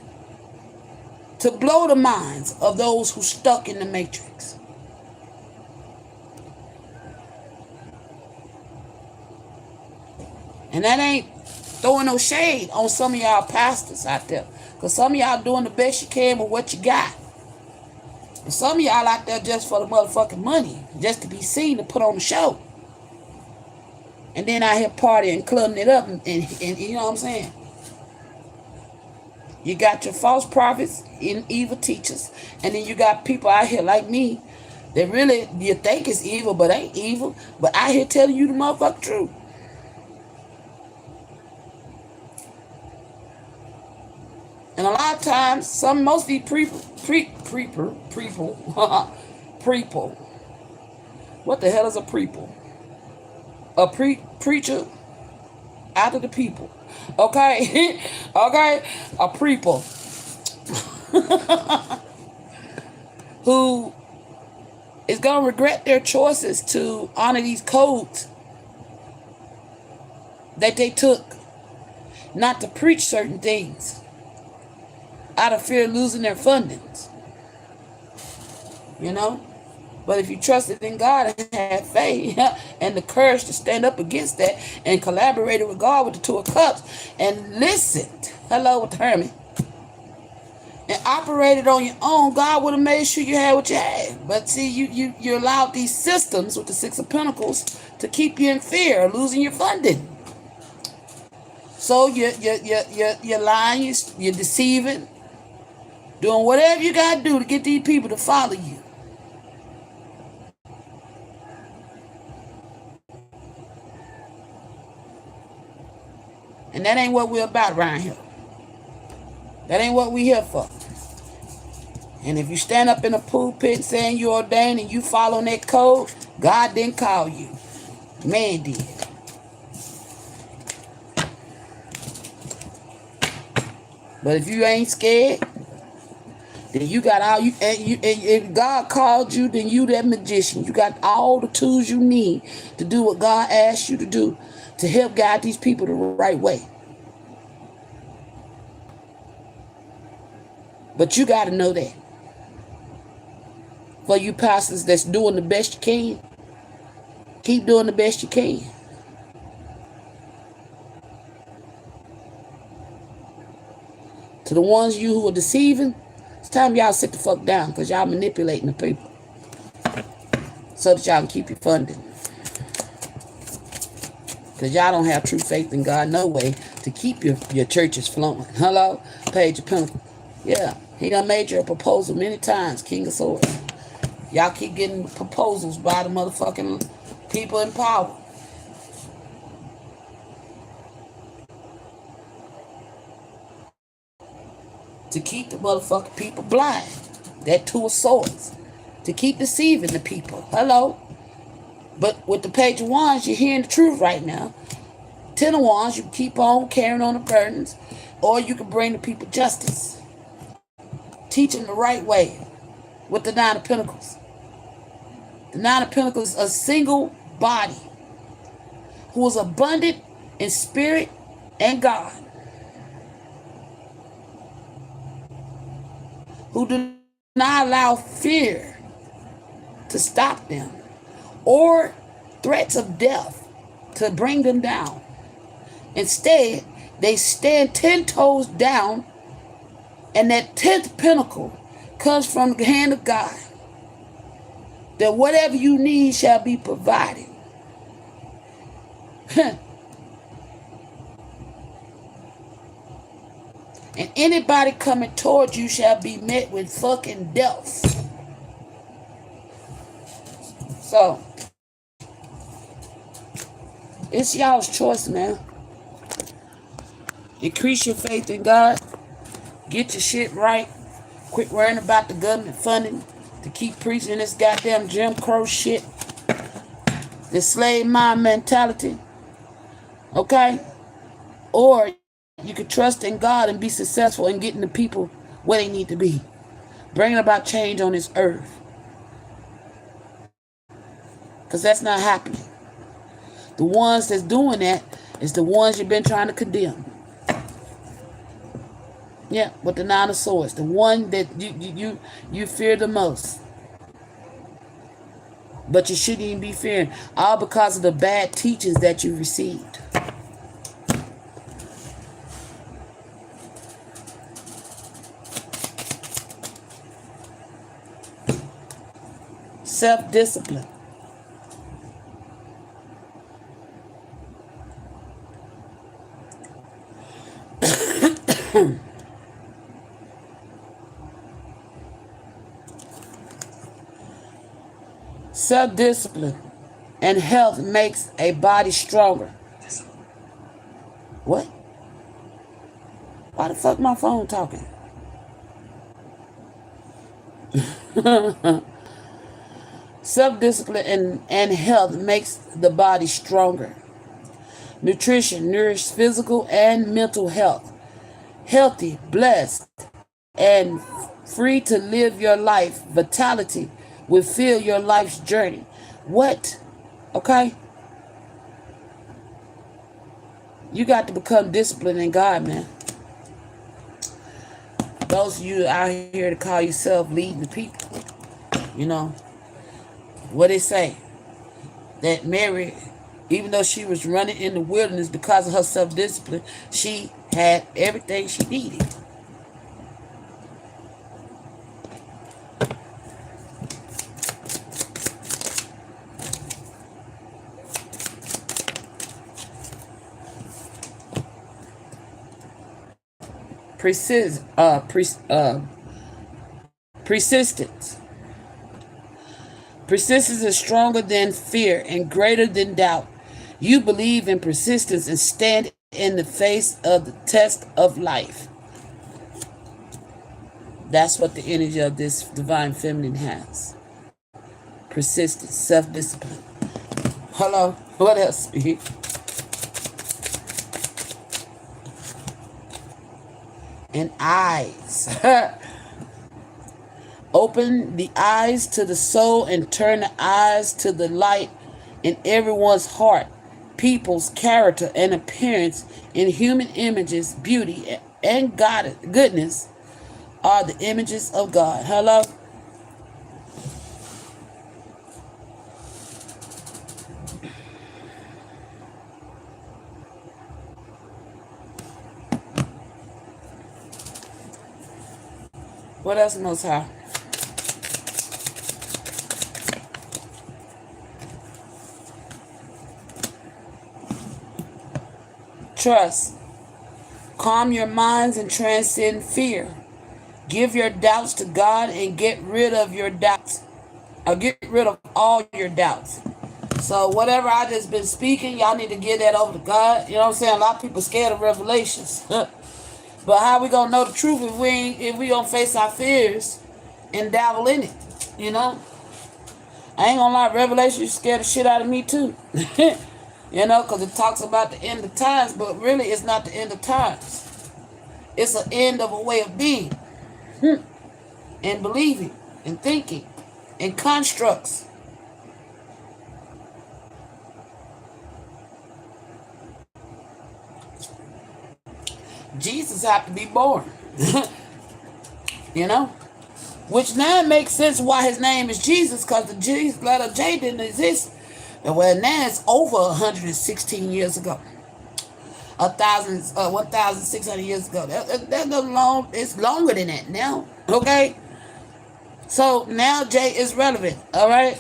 [SPEAKER 1] to blow the minds of those who stuck in the matrix. And that ain't throwing no shade on some of y'all pastors out there, because some of y'all doing the best you can with what you got. And some of y'all out there just for the motherfucking money, just to be seen to put on the show. And then out here partying, clubbing it up, and you know what I'm saying? You got your false prophets and evil teachers. And then you got people out here like me that really you think is evil, but ain't evil. But out here telling you the motherfucking truth. And a lot of times, most of these people, what the hell is a preeple? A preacher after the people. Okay? Okay? A preeple. Who is going to regret their choices to honor these codes that they took not to preach certain things out of fear of losing their fundings. You know? But if you trusted in God and had faith and the courage to stand up against that and collaborated with God with the 2 of Cups and listened, hello with the Hermit, and operated on your own, God would have made sure you had what you had. But see, you allowed these systems with the 6 of Pentacles to keep you in fear of losing your funding. So you're lying, you're deceiving, doing whatever you got to do to get these people to follow you. And that ain't what we're about around here. That ain't what we here for. And if you stand up in a pulpit saying you're ordained and you following that code, God didn't call you. Man did. But if you ain't scared, then you got all you, and if God called you, then you that magician. You got all the tools you need to do what God asked you to do to help guide these people the right way. But you got to know that. For you pastors that's doing the best you can, keep doing the best you can. To the ones you who are deceiving, it's time y'all sit the fuck down because y'all manipulating the people so that y'all can keep your funding. Because y'all don't have true faith in God no way to keep your churches flowing. Hello? Page of Pentacles. Yeah, he done made you a proposal many times, King of Swords. Y'all keep getting proposals by the motherfucking people in power. To keep the motherfucking people blind. That Two of Swords. To keep deceiving the people. Hello? But with the Page of Wands, you're hearing the truth right now. Ten of Wands, you keep on carrying on the burdens. Or you can bring the people justice. Teach them the right way. With the Nine of Pentacles. The Nine of Pentacles is a single body who is abundant in spirit and God, who do not allow fear to stop them or threats of death to bring them down. Instead, they stand 10 toes down, and that 10th pinnacle comes from the hand of God. That whatever you need shall be provided. And anybody coming towards you shall be met with fucking death. So, it's y'all's choice, man. Increase your faith in God. Get your shit right. Quit worrying about the government funding to keep preaching this goddamn Jim Crow shit. This slave mind mentality. Okay? Or you could trust in God and be successful in getting the people where they need to be. Bringing about change on this earth. Because that's not happening. The ones that's doing that is the ones you've been trying to condemn. Yeah, with the Nine of Swords. The one that you fear the most. But you shouldn't even be fearing. All because of the bad teachings that you received. Self-discipline. Self-discipline and health makes a body stronger. What? Why the fuck my phone talking? Self-discipline and health makes the body stronger. Nutrition nourishes physical and mental health. Healthy, blessed, and free to live your life. Vitality will fill your life's journey. What? Okay? You got to become disciplined in God, man. Those of you out here to call yourself leading the people, you know, what they say, that Mary, even though she was running in the wilderness because of her self-discipline, she had everything she needed. Persistence. Persistence is stronger than fear and greater than doubt. You believe in persistence and stand in the face of the test of life. That's what the energy of this divine feminine has. Persistence, self-discipline. Hello, what else? And eyes. Open the eyes to the soul and turn the eyes to the light in everyone's heart, people's character and appearance in human images, beauty and goodness are the images of God. Hello? What else, Most High? Trust. Calm your minds and transcend fear. Give your doubts to God and get rid of your doubts. Or get rid of all your doubts. So whatever I just been speaking, y'all need to give that over to God. You know what I'm saying? A lot of people scared of revelations. But how we gonna know the truth if we don't face our fears and dabble in it? You know? I ain't gonna lie, Revelation scared the shit out of me too. You know, because it talks about the end of times, but really it's not the end of times. It's an end of a way of being and believing and thinking and constructs. Jesus had to be born. You know? Which now makes sense why his name is Jesus, because the Jesus letter J didn't exist. And well, now it's over 116 years ago. 1,600 years ago. That's long. It's longer than that now. Okay? So now J is relevant. All right?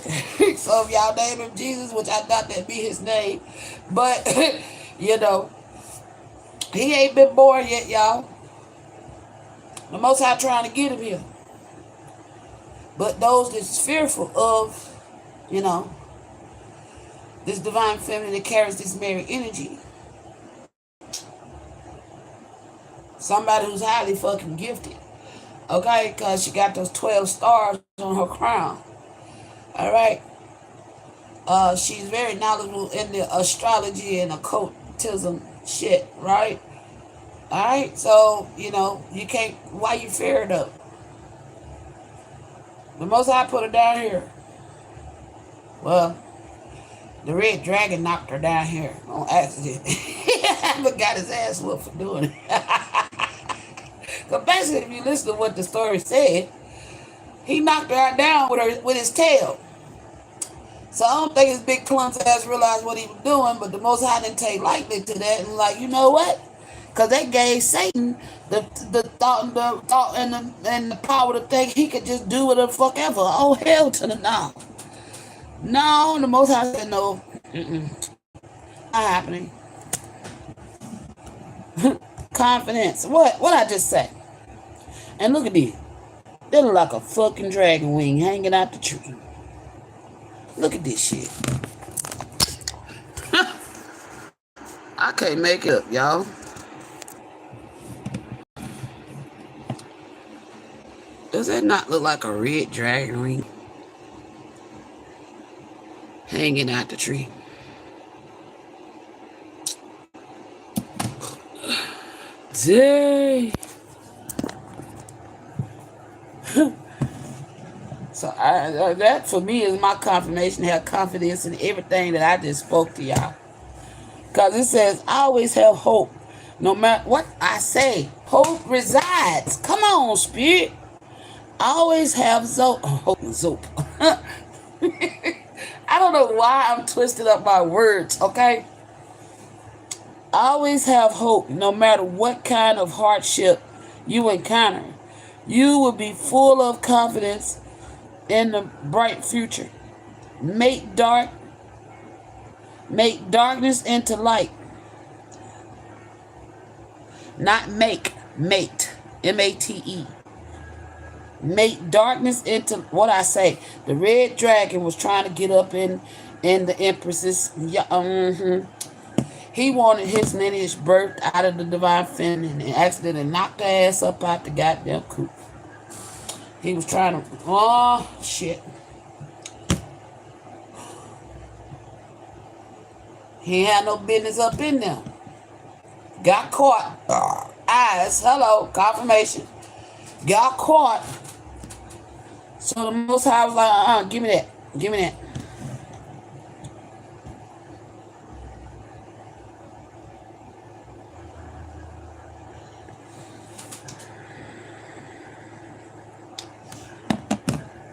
[SPEAKER 1] So if y'all name him Jesus, which I thought that'd be his name. But, you know, he ain't been born yet, y'all. The Most High trying to get him here. But those that's fearful of, you know, this divine feminine that carries this Mary energy. Somebody who's highly fucking gifted. Okay? Because she got those 12 stars on her crown. Alright? She's very knowledgeable in the astrology and occultism shit, right? Alright? So, you know, you can't, why you fear it up? The Most High put her down here. Well, the red dragon knocked her down here on accident. But got his ass whooped for doing it. Because basically, if you listen to what the story said, he knocked her down with his tail. So I don't think his big clumsy ass realized what he was doing, but the Most High didn't take lightly to that and like, you know what? Because they gave Satan the thought and the power to think he could just do whatever the fuck ever. Oh, hell to the no. No, the Most High said no. Not happening. Confidence. What I just say? And look at this. They look like a fucking dragon wing hanging out the tree. Look at this shit. I can't make it up, y'all. Does that not look like a red dragon wing hanging out the tree? Dang. So that for me is my confirmation to have confidence in everything that I just spoke to y'all. Because it says, I always have hope. No matter what I say, hope resides. Come on, Spirit. I always have hope. Zope. I don't know why I'm twisting up my words, okay? I always have hope no matter what kind of hardship you encounter. You will be full of confidence in the bright future. Make darkness into light. Not mate. M-A-T-E. Make darkness into what I say. The red dragon was trying to get up in the empress's. Yeah, He wanted his lineage birthed out of the divine feminine and accidentally knocked her ass up out the goddamn coop. He was trying to. Oh shit. He had no business up in there. Got caught. Eyes. Hello. Confirmation. Got caught. So the Most High was like, give me that. Give me that.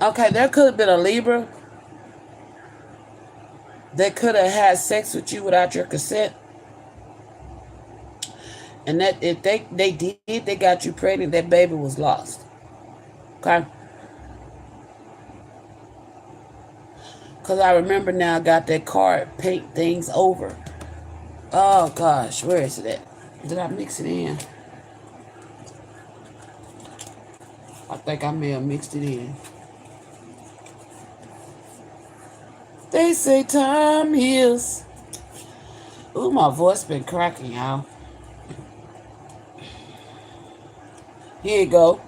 [SPEAKER 1] Okay, there could have been a Libra that could have had sex with you without your consent. And that if they got you pregnant, that baby was lost. Okay? Because I remember now I got that card, paint things over. Oh gosh, where is it at? Did I mix it in? I think I may have mixed it in. They say time heals. Ooh, my voice been cracking, y'all. Here you go.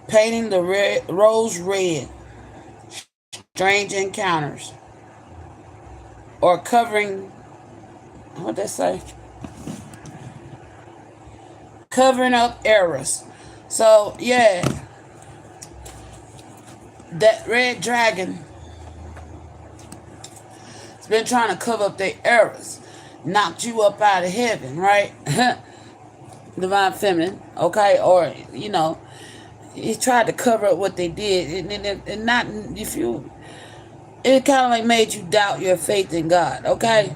[SPEAKER 1] Painting the rose red. Strange encounters. Or covering, what'd that say? Covering up errors. So, yeah. That red dragon has been trying to cover up their errors. Knocked you up out of heaven, right? Divine feminine, okay? Or, he tried to cover up what they did. And not, if you, it kind of like made you doubt your faith in God, okay?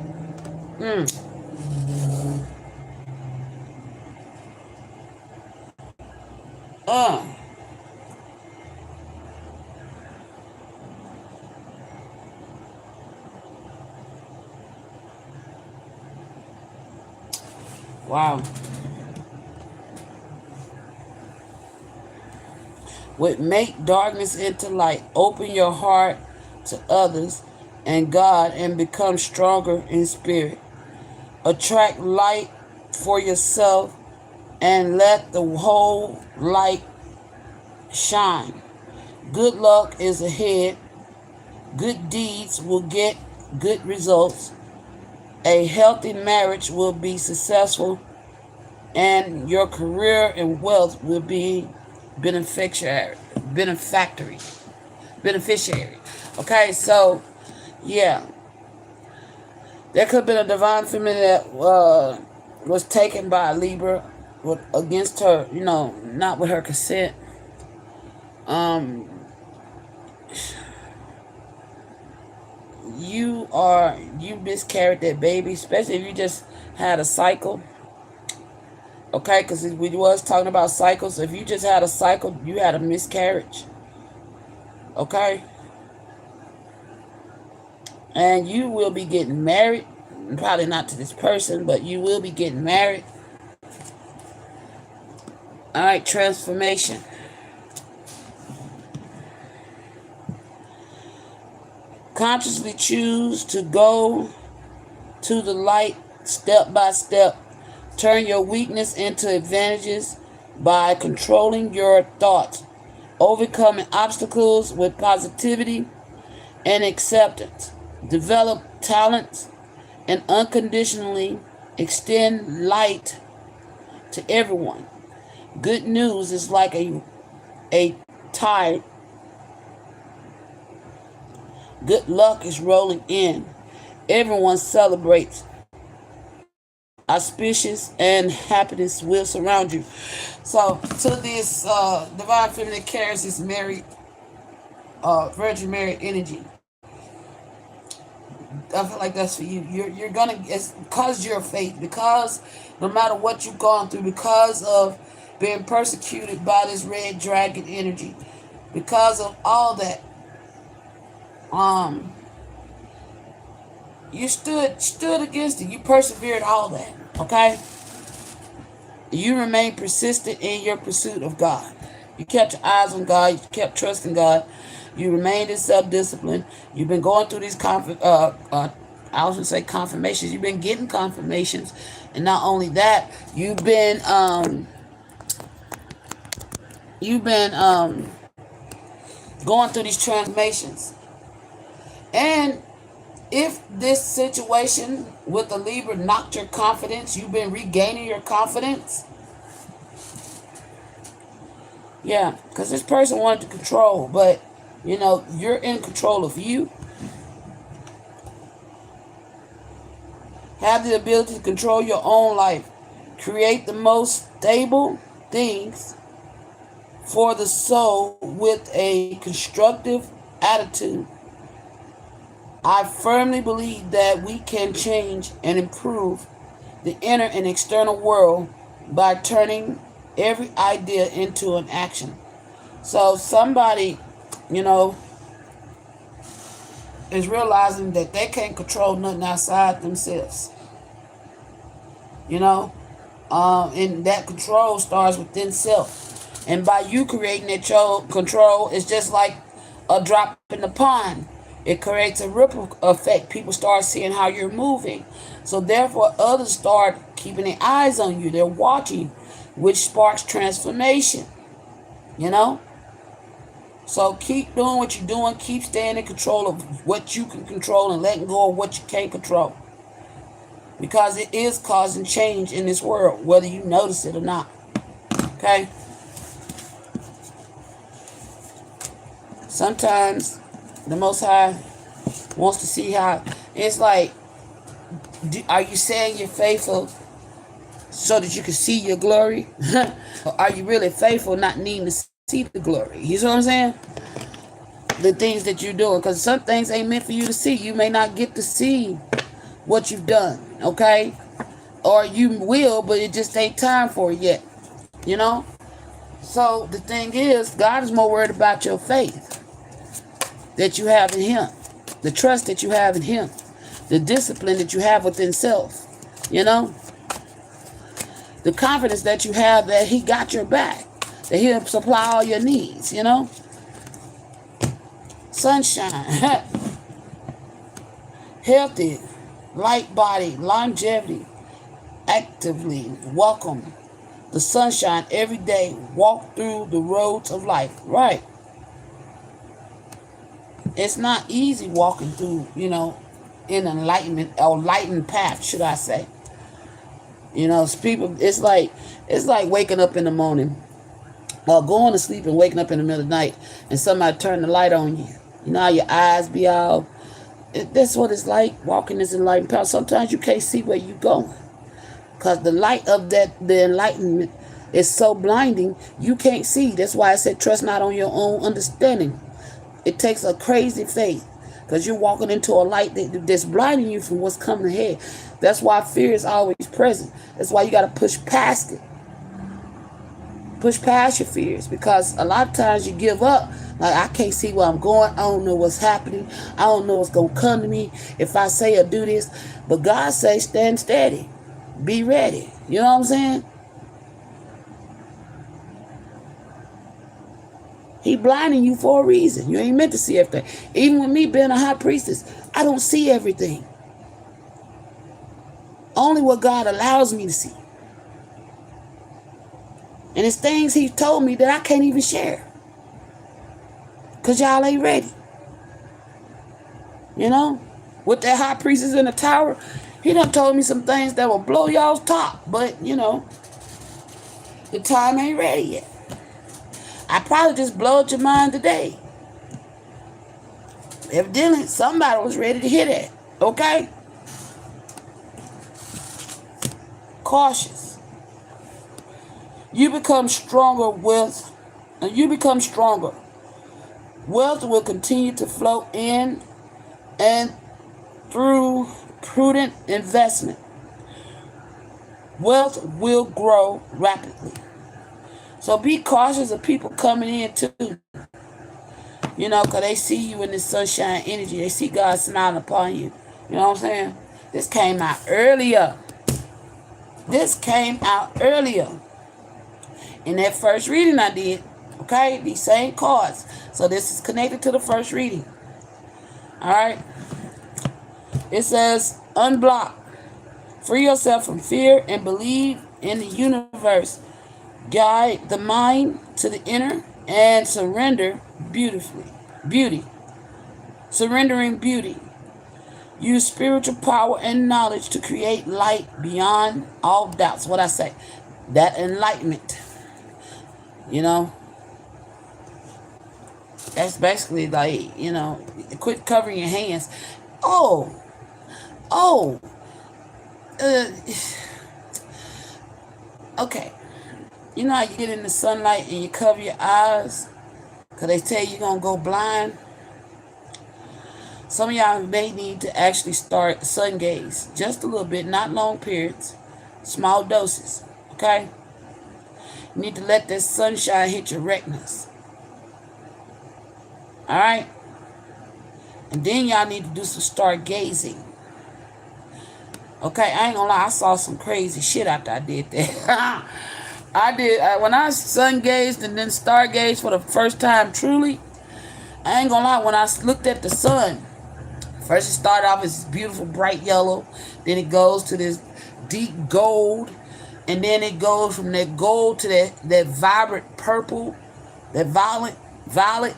[SPEAKER 1] Wow. Would make darkness into light. Open your heart to others and God and become stronger in spirit. Attract light for yourself and let the whole light shine. Good luck is ahead. Good deeds will get good results. A healthy marriage will be successful, and your career and wealth will be beneficiary. Okay, so yeah, there could have been a divine feminine that was taken by a Libra against her, not with her consent. You miscarried that baby, especially if you just had a cycle. Okay, because we was talking about cycles. So if you just had a cycle, you had a miscarriage. Okay? And you will be getting married. Probably not to this person, but you will be getting married. Alright, transformation. Consciously choose to go to the light step by step. Turn your weakness into advantages by controlling your thoughts, overcoming obstacles with positivity and acceptance. Develop talents and unconditionally extend light to everyone. Good news is like a tide. Good luck is rolling in. Everyone celebrates. Auspicious and happiness will surround you. So, to this divine feminine carries this Mary, Virgin Mary energy. I feel like that's for you. You're gonna, it's because your faith, because no matter what you've gone through, because of being persecuted by this red dragon energy, because of all that, you stood against it. You persevered all that. Okay. You remain persistent in your pursuit of God. You kept your eyes on God. You kept trusting God. You remained in self-discipline. You've been going through these I was gonna say confirmations. You've been getting confirmations, and not only that, you've been going through these transformations. And if this situation with the Libra knocked your confidence, you've been regaining your confidence. Yeah, because this person wanted to control, but you're in control of you. Have the ability to control your own life. Create the most stable things for the soul with a constructive attitude. I firmly believe that we can change and improve the inner and external world by turning every idea into an action. So somebody, you know, is realizing that they can't control nothing outside themselves. And that control starts within self. And by you creating that control, it's just like a drop in the pond. It creates a ripple effect. People start seeing how you're moving. So therefore, others start keeping their eyes on you. They're watching, which sparks transformation. So keep doing what you're doing. Keep staying in control of what you can control and letting go of what you can't control. Because it is causing change in this world, whether you notice it or not. Okay? Sometimes the Most High wants to see how... It's like, are you saying you're faithful so that you can see your glory? Or are you really faithful not needing to see the glory? You see what I'm saying? The things that you're doing. Because some things ain't meant for you to see. You may not get to see what you've done. Okay? Or you will, but it just ain't time for it yet. So the thing is, God is more worried about your faith that you have in Him, the trust that you have in Him, the discipline that you have within self, the confidence that you have that He got your back, that He'll supply all your needs, Sunshine, healthy, light body, longevity, actively welcome the sunshine every day, walk through the roads of life, right? It's not easy walking through, in enlightenment or enlightened path, should I say. It's like waking up in the morning or going to sleep and waking up in the middle of the night and somebody turn the light on you. How your eyes be out. That's what it's like walking this enlightened path. Sometimes you can't see where you're going because the light of the enlightenment is so blinding you can't see. That's why I said trust not on your own understanding. It takes a crazy faith because you're walking into a light that's blinding you from what's coming ahead. That's why fear is always present. That's why you got to push past it. Push past your fears because a lot of times you give up. Like, I can't see where I'm going. I don't know what's happening. I don't know what's going to come to me if I say or do this. But God says stand steady. Be ready. You know what I'm saying? He blinding you for a reason. You ain't meant to see everything. Even with me being a high priestess, I don't see everything. Only what God allows me to see. And it's things He told me that I can't even share. Because y'all ain't ready. With that high priestess in the tower, He done told me some things that will blow y'all's top. But, the time ain't ready yet. I probably just blowed your mind today. Evidently, somebody was ready to hear that. Okay? Cautious. You become stronger wealth. Wealth will continue to flow in and through prudent investment. Wealth will grow rapidly. So be cautious of people coming in too. Because they see you in this sunshine energy. They see God smiling upon you. You know what I'm saying? This came out earlier. This came out earlier in that first reading I did. Okay, these same cards. So this is connected to the first reading. All right. It says, unblock. Free yourself from fear and believe in the universe. Guide the mind to the inner and surrender beautifully. Beauty. Surrendering beauty. Use spiritual power and knowledge to create light beyond all doubts. What I say. That enlightenment. You know. That's basically like, quit covering your hands. Oh. Okay. You know how you get in the sunlight and you cover your eyes because they tell you you're going to go blind? Some of y'all may need to actually start sun gaze. Just a little bit, not long periods. Small doses. Okay? You need to let that sunshine hit your retinas. Alright? And then y'all need to do some stargazing. Okay, I ain't gonna lie, I saw some crazy shit after I did that. I did, when I sun gazed and then stargazed for the first time truly, I ain't gonna lie, when I looked at the sun, first it started off as beautiful bright yellow, then it goes to this deep gold, and then it goes from that gold to that vibrant purple, that violet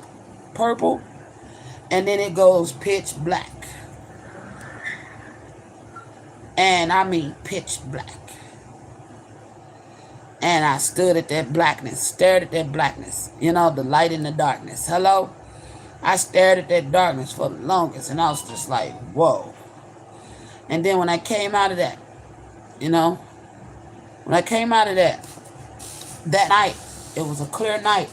[SPEAKER 1] purple, and then it goes pitch black. And I mean pitch black. And I stood at that blackness, stared at that blackness. The light in the darkness. Hello? I stared at that darkness for the longest, and I was just like, whoa. And then when I came out of that, when I came out of that night, it was a clear night.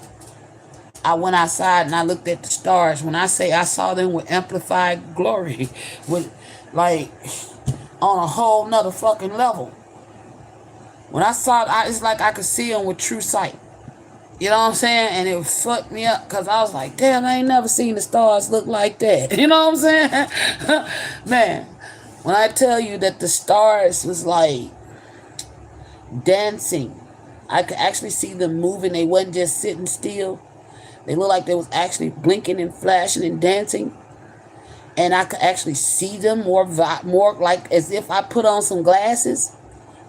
[SPEAKER 1] I went outside and I looked at the stars. When I say I saw them with amplified glory, with like on a whole nother fucking level. When I saw it, it's like I could see them with true sight. You know what I'm saying? And it fucked me up because I was like, damn, I ain't never seen the stars look like that. You know what I'm saying? Man, when I tell you that the stars was like dancing, I could actually see them moving. They wasn't just sitting still. They looked like they was actually blinking and flashing and dancing. And I could actually see them more like as if I put on some glasses,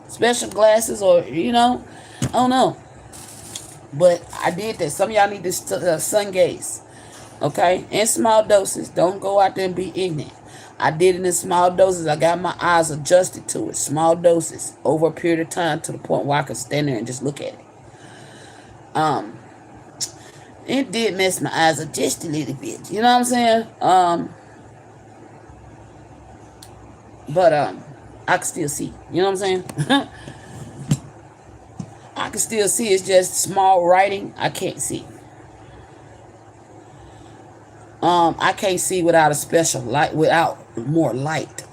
[SPEAKER 1] special glasses, or I don't know. But I did that. Some of y'all need to sun gaze, okay? In small doses. Don't go out there and be ignorant. I did it in small doses. I got my eyes adjusted to it. Small doses over a period of time to the point where I could stand there and just look at it. It did mess my eyes up just a little bit. You know what I'm saying? But I can still see. You know what I'm saying? I can still see. It's just small writing. I can't see. I can't see without a special light, without more light.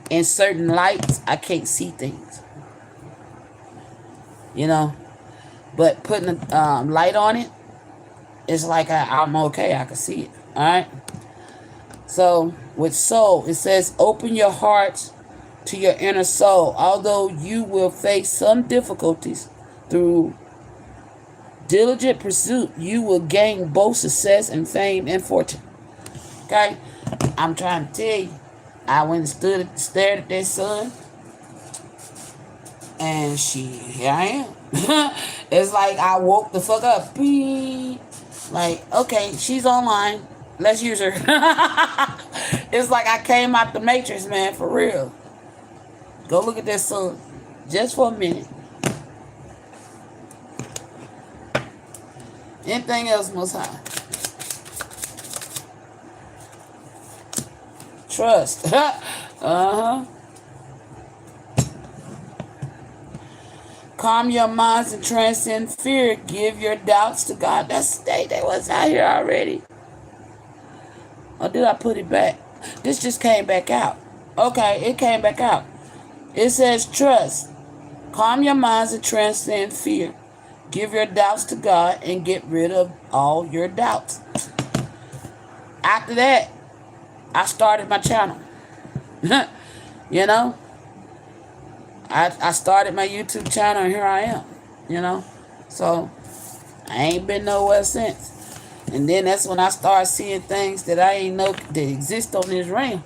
[SPEAKER 1] In certain lights, I can't see things. But putting a light on it, it's like I'm okay. I can see it. All right. So with soul, it says, open your hearts to your inner soul. Although you will face some difficulties, through diligent pursuit, you will gain both success and fame and fortune. Okay? I'm trying to tell you, I went and stared at that sun, and here I am. It's like I woke the fuck up. Beep. Like, okay, she's online. Let's use her. It's like I came out the Matrix, man, for real. Go look at that sun. Just for a minute. Anything else, Most High? Trust. Calm your minds and transcend fear. Give your doubts to God. That was out here already. Or did I put it back? This just came back out. Okay, it came back out. It says trust. Calm your minds and transcend fear. Give your doubts to God and get rid of all your doubts. After that, I started my channel. I started my YouTube channel and here I am, you know. So I ain't been nowhere since. And then that's when I started seeing things that I ain't know that exist on this realm.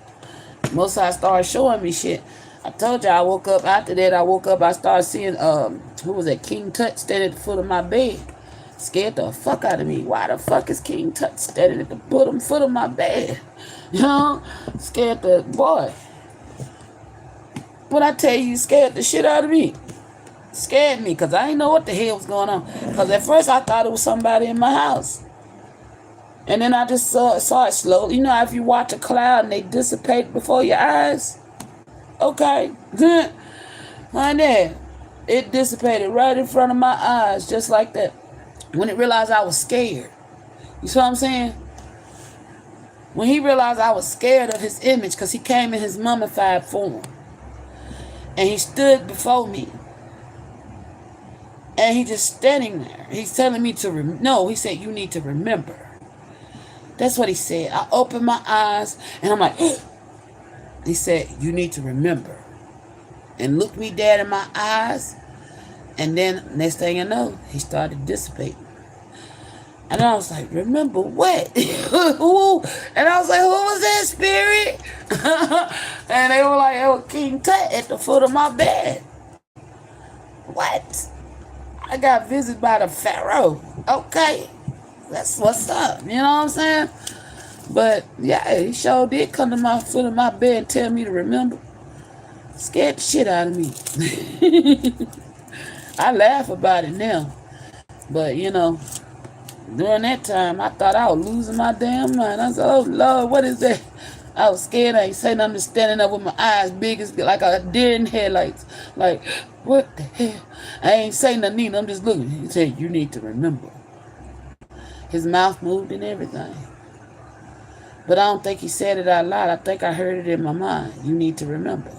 [SPEAKER 1] Most I started showing me shit. I told you I woke up after that. I started seeing who was that? King Tut standing at the foot of my bed. Scared the fuck out of me. Why the fuck is King Tut standing at the foot of my bed? You know? Scared the boy. When I tell you, scared the shit out of me. Scared me because I didn't know what the hell was going on. Because at first I thought it was somebody in my house. And then I just saw it slowly. You know, if you watch a cloud and they dissipate before your eyes? Okay. Honey, it dissipated right in front of my eyes just like that. When it realized I was scared. You see what I'm saying? When he realized I was scared of his image because he came in his mummified form. And he stood before me. And he just standing there. He's telling me to, no, he said, you need to remember. That's what he said. I opened my eyes and I'm like, he said, you need to remember. And looked me dead in my eyes. And then next thing I know, he started dissipating. And I was like, remember what? Who? And I was like, who was that spirit? And they were like, it was King Tut at the foot of my bed. What? I got visited by the Pharaoh. Okay. That's what's up. You know what I'm saying? But yeah, he sure did come to my foot of my bed and tell me to remember. Scared the shit out of me. I laugh about it now. But you know, during that time I thought I was losing my damn mind. I said, oh Lord, what is that? I was scared. I ain't say nothing, just standing up with my eyes big as like a deer in headlights. Like, what the hell? I ain't saying nothing either. I'm just looking. He said, you need to remember. His mouth moved and everything. But I don't think he said it out loud. I think I heard it in my mind. You need to remember.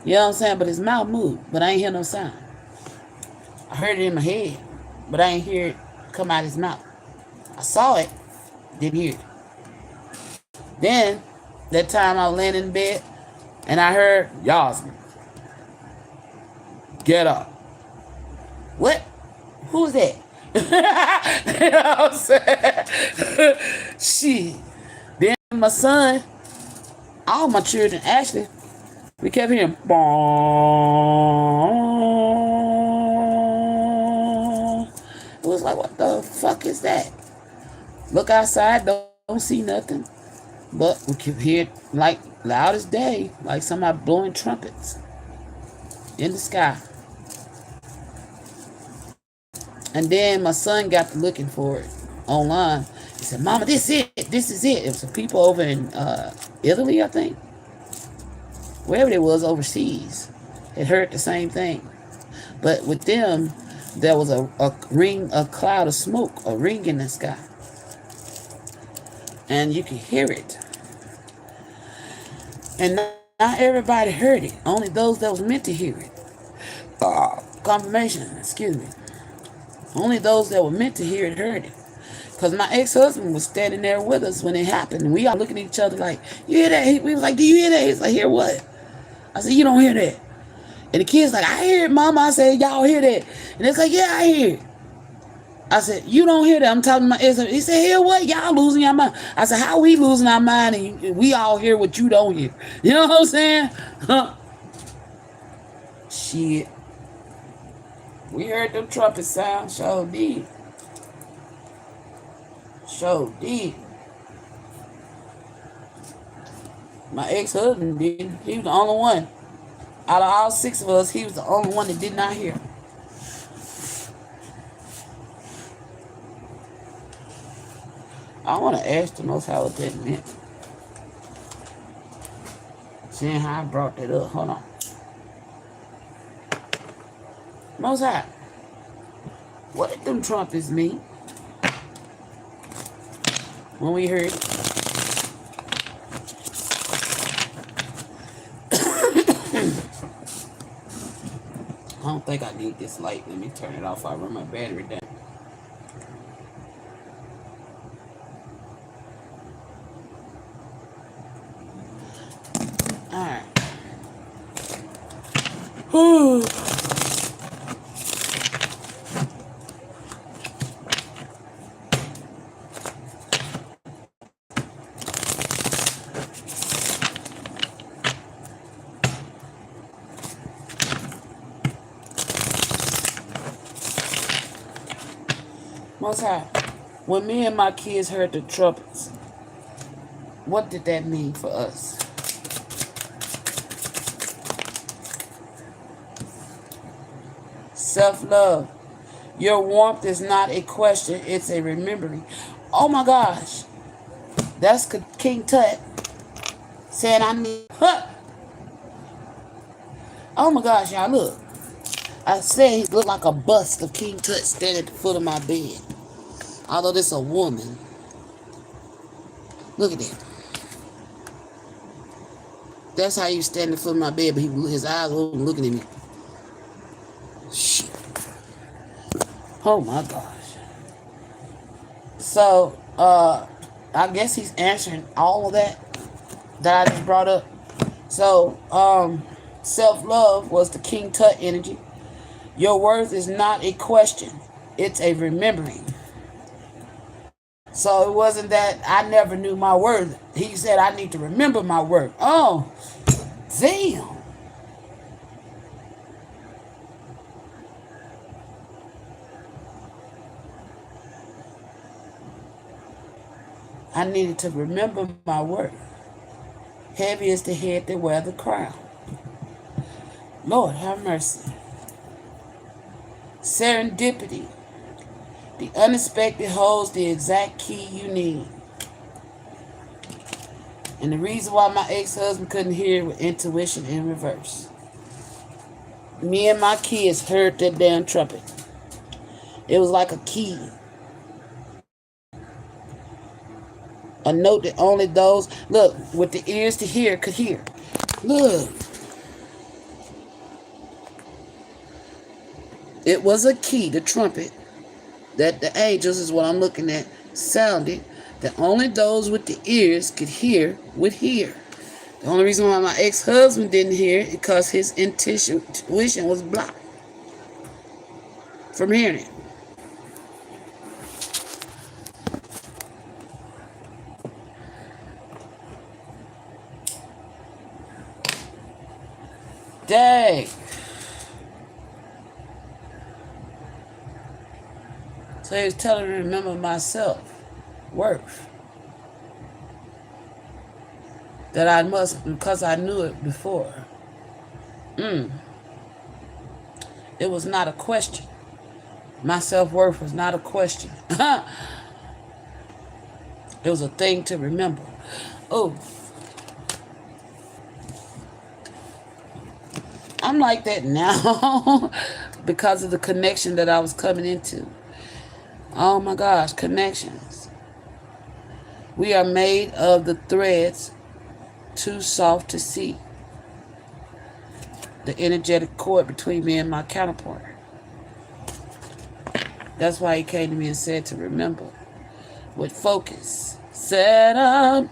[SPEAKER 1] You know what I'm saying? But his mouth moved, but I ain't hear no sound. I heard it in my head, but I ain't hear it come out his mouth. I saw it, didn't hear it. Then, that time I was laying in bed, and I heard, Yasmin, get up. What? Who's that? You know what I'm saying? Shit. Then my son, all my children, actually, we kept hearing, boom. It was like, what the fuck is that? Look outside, don't see nothing. But we kept hearing, like, loud as day, like somebody blowing trumpets in the sky. And then my son got to looking for it online. He said, Mama, this is it. This is it. It was some people over in Italy, I think. Wherever it was overseas. It heard the same thing. But with them, there was a cloud of smoke, a ring in the sky. And you could hear it. And not everybody heard it. Only those that was meant to hear it. Confirmation, excuse me. Only those that were meant to hear it heard it. Because my ex-husband was standing there with us when it happened. And we all looking at each other like, you hear that? We was like, do you hear that? He's like, hear what? I said, you don't hear that. And the kid's like, I hear it, Mama. I said, y'all hear that? And it's like, yeah, I hear it. I said, you don't hear that. I'm talking to my ex-husband. He said, hear what? Y'all losing your mind. I said, how we losing our mind and we all hear what you don't hear? You know what I'm saying? Huh? Shit. We heard them trumpet sounds. Sure did. Sure did. My ex-husband didn't. He was the only one. Out of all 6 of us, he was the only one that did not hear. I want to ask the Most High what that meant. Seeing how I brought that up. Hold on. Most High, what did them trumpets mean? When we heard it. I don't think I need this light. Let me turn it off. I run my battery down. Alright. Most High, when me and my kids heard the trumpets, what did that mean for us? Self-love. Your warmth is not a question, it's a remembering. Oh my gosh. That's King Tut saying I need... Huh. Oh my gosh, y'all, look. I said he looked like a bust of King Tut standing at the foot of my bed. Although this a woman. Look at that. That's how you stand at the foot of my bed, but his eyes were open looking at me. Shit. Oh my gosh. So, I guess he's answering all of that I just brought up. So, self-love was the King Tut energy. Your worth is not a question. It's a remembering. So it wasn't that I never knew my worth. He said I need to remember my worth. Oh, damn. I needed to remember my worth. Heavy is the head that wear the crown. Lord, have mercy. Serendipity. The unexpected holds the exact key you need. And the reason why my ex-husband couldn't hear it was intuition in reverse. Me and my kids heard that damn trumpet. It was like a key. A note that only those, look, with the ears to hear could hear. Look. It was a key, the trumpet, that the angels, is what I'm looking at, sounded, that only those with the ears could hear would hear. The only reason why my ex-husband didn't hear it is because his intuition was blocked from hearing it. Dang. So he was telling me to remember myself, worth. That I must, because I knew it before. It was not a question. My self-worth was not a question. It was a thing to remember. Oh. I'm like that now because of the connection that I was coming into. Oh my gosh, connections. We are made of the threads too soft to see. The energetic cord between me and my counterpart. That's why he came to me and said to remember. With focus. Set up.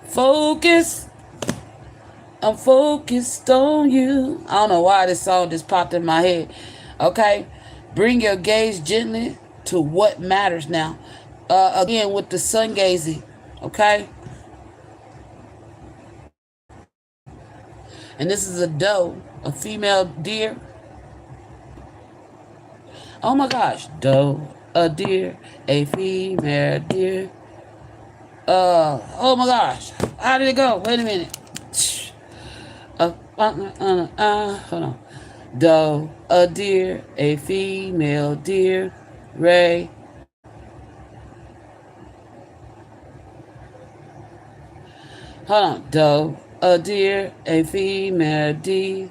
[SPEAKER 1] Focus. I'm focused on you. I don't know why this song just popped in my head. Okay? Bring your gaze gently to what matters now. Again, with the sun gazing. Okay? And this is a doe, a female deer. Oh my gosh. Doe, a deer, a female deer. Oh my gosh. How did it go? Wait a minute. Hold on. Doe, a deer, a female deer, Ray. Hold on. Doe, a deer, a female deer,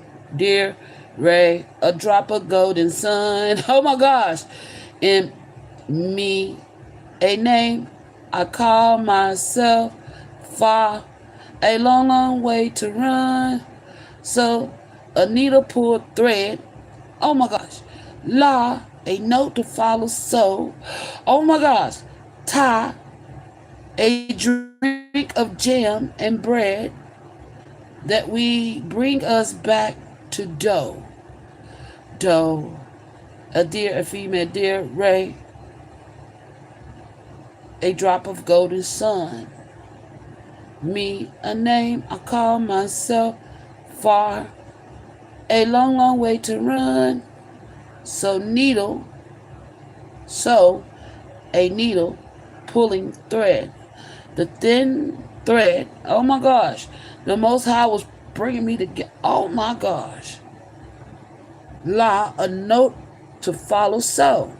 [SPEAKER 1] Ray, a drop of golden sun. Oh my gosh. In me, a name, I call myself far, a long, long way to run. So, a needle pulled thread. Oh my gosh. La, a note to follow. So, oh my gosh. Ta, a drink of jam and bread that we bring us back to dough. Doe, a deer, a female deer, Ray, a drop of golden sun. Me, a name I call myself, far, a long, long way to run. So a needle pulling thread. The thin thread, oh my gosh, the Most High was bringing me to get, oh my gosh. La, a note to follow so.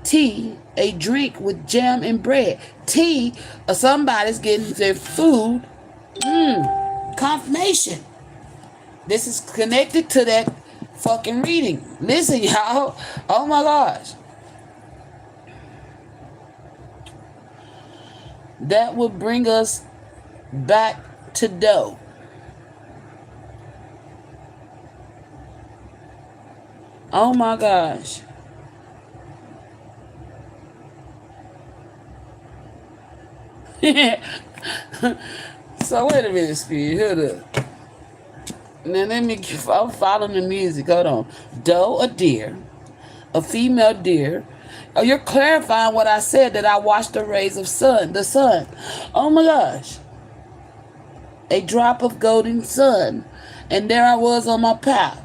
[SPEAKER 1] Tea, a drink with jam and bread. Tea, somebody's getting their food. Confirmation. This is connected to that fucking reading. Listen, y'all. Oh my gosh. That will bring us back to dough. Oh my gosh. So wait a minute, Spirit. Hold up. Now let me. I'm following the music. Hold on. Doe, a deer, a female deer. Oh, you're clarifying what I said, that I watched the rays of the sun. Oh my gosh. A drop of golden sun, and there I was on my path.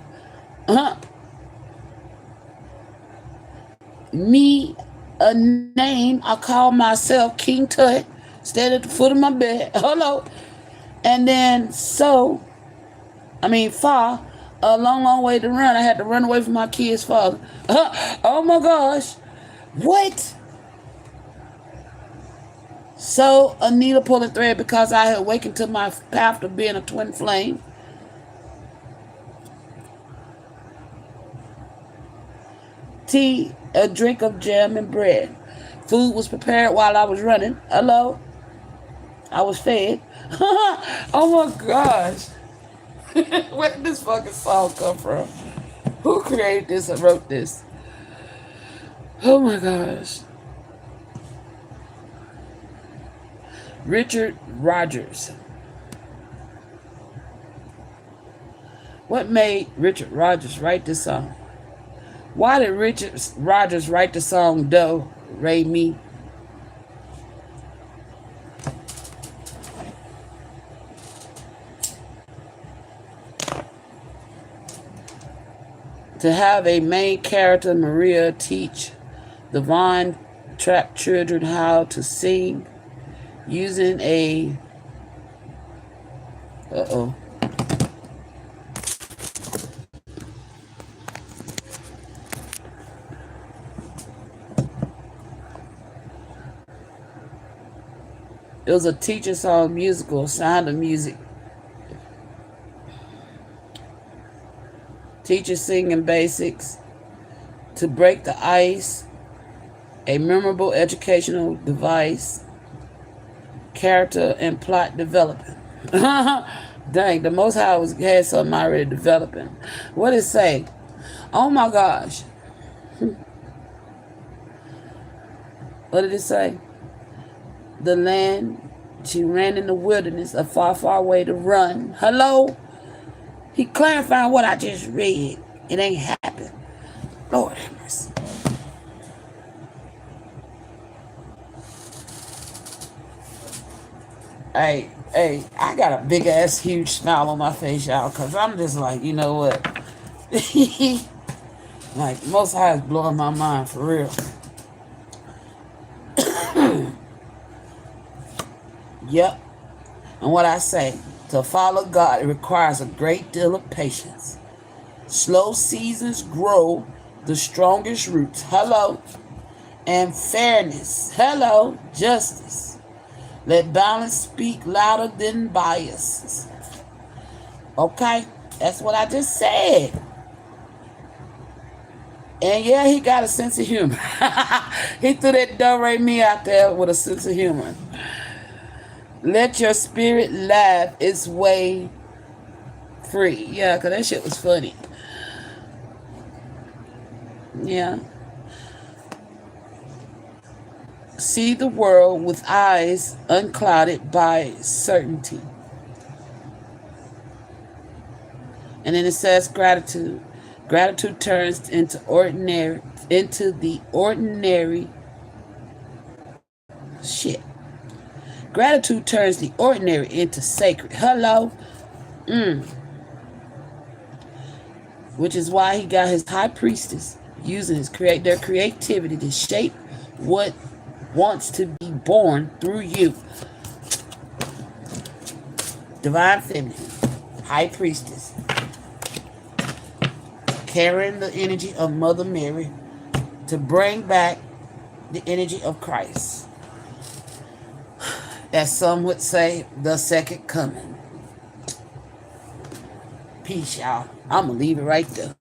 [SPEAKER 1] Me, a name I call myself, King Tut, stand at the foot of my bed. Hello. And then far, a long, long way to run. I had to run away from my kid's father. Oh my gosh. What? So, a needle pulling thread because I had awakened to my path of being a twin flame. Tea, a drink of jam and bread. Food was prepared while I was running. Hello? I was fed. Oh my gosh. Where did this fucking song come from? Who created this and wrote this? Oh my gosh. Richard Rogers. What made Richard Rogers write this song? Why did Richard Rogers write the song Do, Re, Mi? To have a main character, Maria, teach divine trapped children how to sing using a It was a teacher song musical, Sound of Music. Teacher singing basics, to break the ice, a memorable educational device, character and plot developing. Dang, the Most High had something already developing. What did it say? Oh my gosh. What did it say? The land, she ran in the wilderness, a far, far way to run. Hello? He clarified what I just read. It ain't happened. Lord have mercy. Hey, I got a big ass huge smile on my face, y'all, because I'm just like, you know what? Like, Most High is blowing my mind for real. Yep. And what I say, to follow God, it requires a great deal of patience. Slow seasons grow the strongest roots. Hello. And fairness. Hello. Justice. Let balance speak louder than biases. Okay? That's what I just said. And yeah, he got a sense of humor. He threw that Do-Re-Mi out there with a sense of humor. Let your spirit laugh its way free. Yeah, because that shit was funny. Yeah. See the world with eyes unclouded by certainty. And then it says gratitude. Gratitude turns into the ordinary shit. Gratitude turns the ordinary into sacred. Hello? Which is why he got his high priestess using their creativity to shape what wants to be born through you. Divine feminine, high priestess, carrying the energy of Mother Mary to bring back the energy of Christ. As some would say, the second coming. Peace, y'all. I'm going to leave it right there.